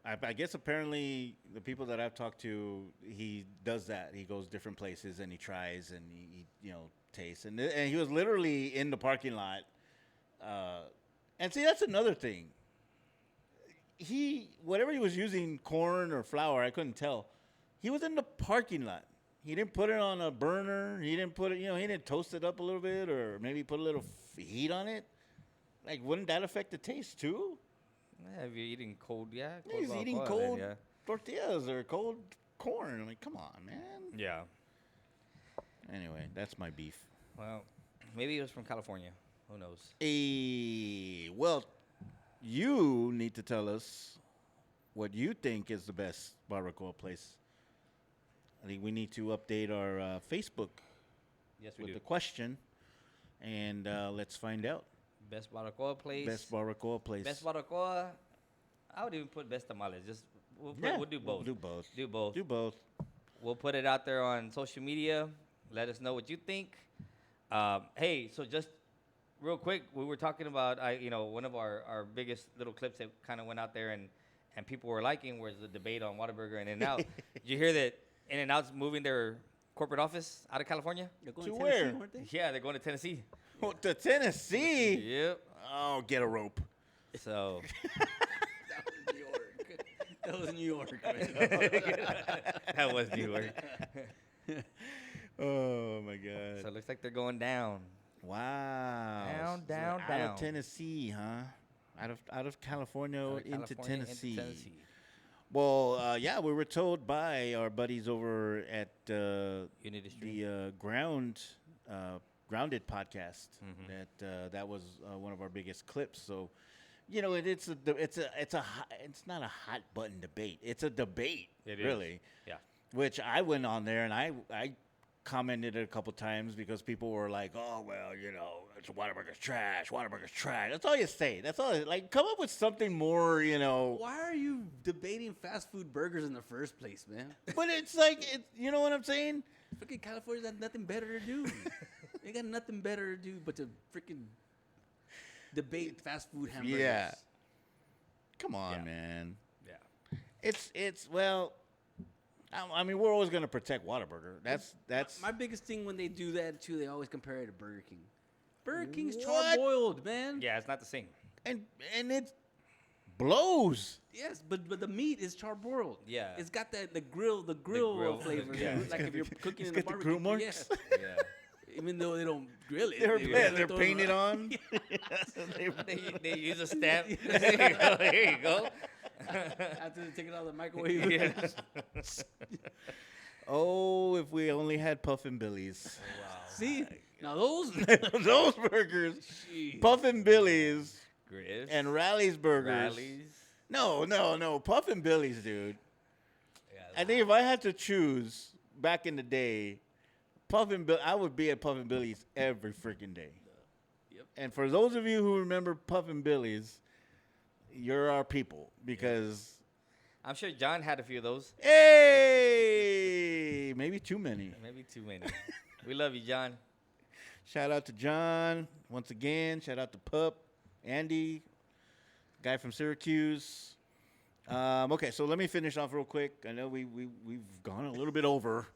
I guess apparently the people that I've talked to, he does that. He goes different places and he tries and he tastes. And he was literally in the parking lot. And see, that's another thing. Whatever he was using, corn or flour, I couldn't tell. He was in the parking lot. He didn't put it on a burner. He didn't put it, he didn't toast it up a little bit or maybe put a little heat on it. Like, wouldn't that affect the taste too? Yeah, if you're eating cold, yeah. He's eating barbacoa, cold then, tortillas or cold corn. I'm like, come on, man. Yeah. Anyway, that's my beef. Well, maybe it was from California. Who knows? Well, you need to tell us what you think is the best barbacoa place. I think we need to update our Facebook Yes, we with do. the question, and let's find out. Best barbacoa place. Best barbacoa place. Best barbacoa. I would even put best tamales. Just we'll do both. Do both. Do both. Do both. We'll put it out there on social media. Let us know what you think. Hey, so just real quick, we were talking about one of our biggest little clips that kind of went out there and people were liking was the debate on Whataburger and In-N-Out. Did you hear that In-N-Out's moving their corporate office out of California? They're going To to Tennessee, where? weren't they? Yeah, they're going to Tennessee. Oh, to Tennessee. Yep. Oh, get a rope. So That was New York. That was New York, man. that was New York. Oh my God. So it looks like they're going down. Wow. Down, So down, out down. of Tennessee, huh? Out of California Out of into California Tennessee. Well, yeah, we were told by our buddies over at Unity Stream. the Grounded podcast that was one of our biggest clips. So, it's not a hot button debate. It's a debate, It is. really. Yeah. Which I went on there and I commented it a couple times because people were like, "Oh well, it's Whataburger's trash. Whataburger's trash." That's all you say. That's all. Like, come up with something more, Why are you debating fast food burgers in the first place, man? But it's like, you know what I'm saying? Freaking California's got nothing better to do. They got nothing better to do but to freaking debate fast food hamburgers. Yeah. Come on, Yeah. man. Yeah. It's well. I mean, we're always gonna protect Whataburger. That's My biggest thing when they do that too. They always compare it to Burger King. Burger King's What? charbroiled, man. Yeah, it's not the same. and it blows. Yes, but the meat is charbroiled. Yeah. It's got the grill grill, flavor. yeah. Like if you're cooking in It's a got the barbecue. grill marks. Yeah. Yeah. Even though they don't grill it, They're throw it painted on. on. They use a stamp. There you go. There you go. After they take it out of the microwave. Yeah. Oh, if we only had Puffin Billy's. See, now those. Those burgers, Jeez. Puffin Billy's Griff's. and Rally's burgers. Rallies. No, Puffin Billy's, dude. Yeah, I think if I had to choose back in the day, I would be at Puffin Billy's every freaking day. Yep. And for those of you who remember Puffin Billy's, you're our people because, I'm sure John had a few of those. hey, maybe too many. Maybe too many. We love you, John. Shout out to John once again. Shout out to Pup, Andy, guy from Syracuse. Okay, so let me finish off real quick. I know we've gone a little bit over.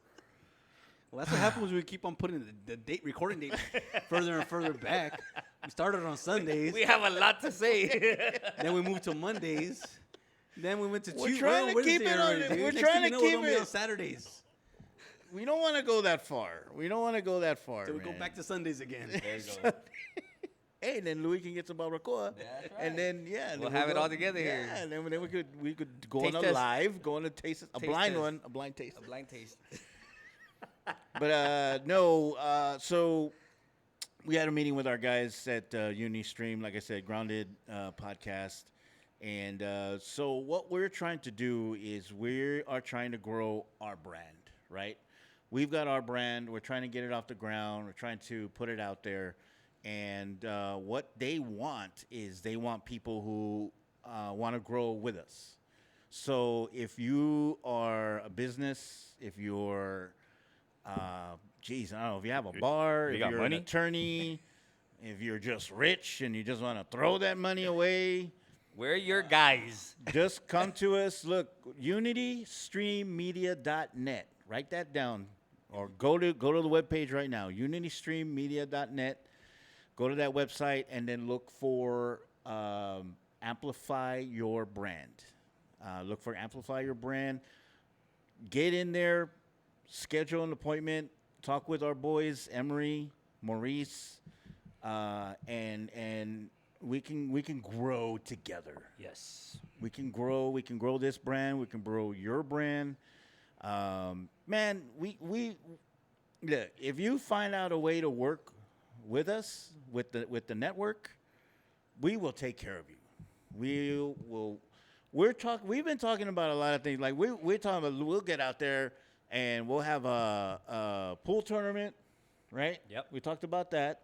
Well, that's what happens when we keep on putting the recording date further and further back. We started on Sundays, We have a lot to say. then we moved to Mondays, then we went to We're Tuesday. trying to keep it on- we're Next trying thing to you know, keep we're gonna be it- on Saturdays. We don't want to go that far. So we go man. back to Sundays again. There you go. Hey, then Louis can get some barbacoa, and then We'll have it all together here. Yeah, and then we could go Taste on a test. live, go on a taste, a Taste blind test. one, a blind taste. A blind taste. But no, so we had a meeting with our guys at Unistream, like I said, Grounded podcast. And so what we're trying to do is we are trying to grow our brand, right? We've got our brand. We're trying to get it off the ground. We're trying to put it out there. And what they want is they want people who want to grow with us. So if you are a business, if you're I don't know, if you have a bar, you if got you're money? an attorney, if you're just rich and you just want to throw that money away, We're your guys. just come to us. Look, unitystreammedia.net. Write that down, or go to the webpage right now, unitystreammedia.net. Go to that website and then look for Amplify Your Brand. Look for Amplify Your Brand. Get in there, schedule an appointment, talk with our boys, Emery, Maurice, and we can grow together. Yes. We can grow. We can grow this brand. We can grow your brand. Man, we look. If you find out a way to work with us with the network, we will take care of you. We will. We've been talking about a lot of things. Like we're talking about. We'll get out there and we'll have a pool tournament, right? Yep. We talked about that.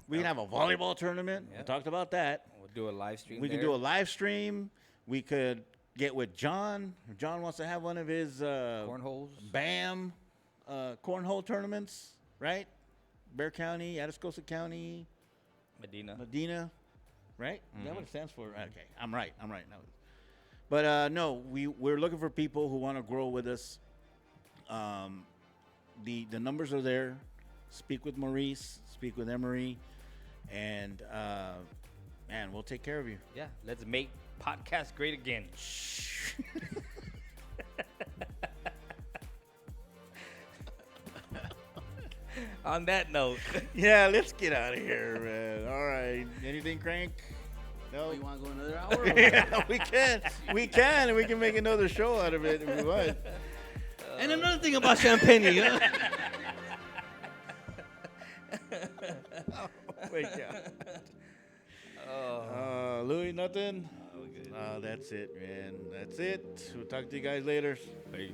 We can have a volleyball tournament. We Yep. talked about that. We'll do a live stream. We can do a live stream. We could get with John. If John wants to have one of his cornholes. BAM cornhole tournaments, right? Bear County, Atascosa County, Medina, right? Is that what it stands for? Okay, I'm right. No. But no, we're looking for people who want to grow with us. The numbers are there. Speak with Maurice. Speak with Emery, and man, we'll take care of you. Yeah. Let's make podcast great again. On that note. Yeah, let's get out of here, man. All right. Anything, Crank? No. Oh, you want to go another hour? Yeah, we can. And we can make another show out of it if we want. And another thing about Champagne, huh? Wait, yeah. Louis, nothing? That's it, man. That's it. We'll talk to you guys later. Peace.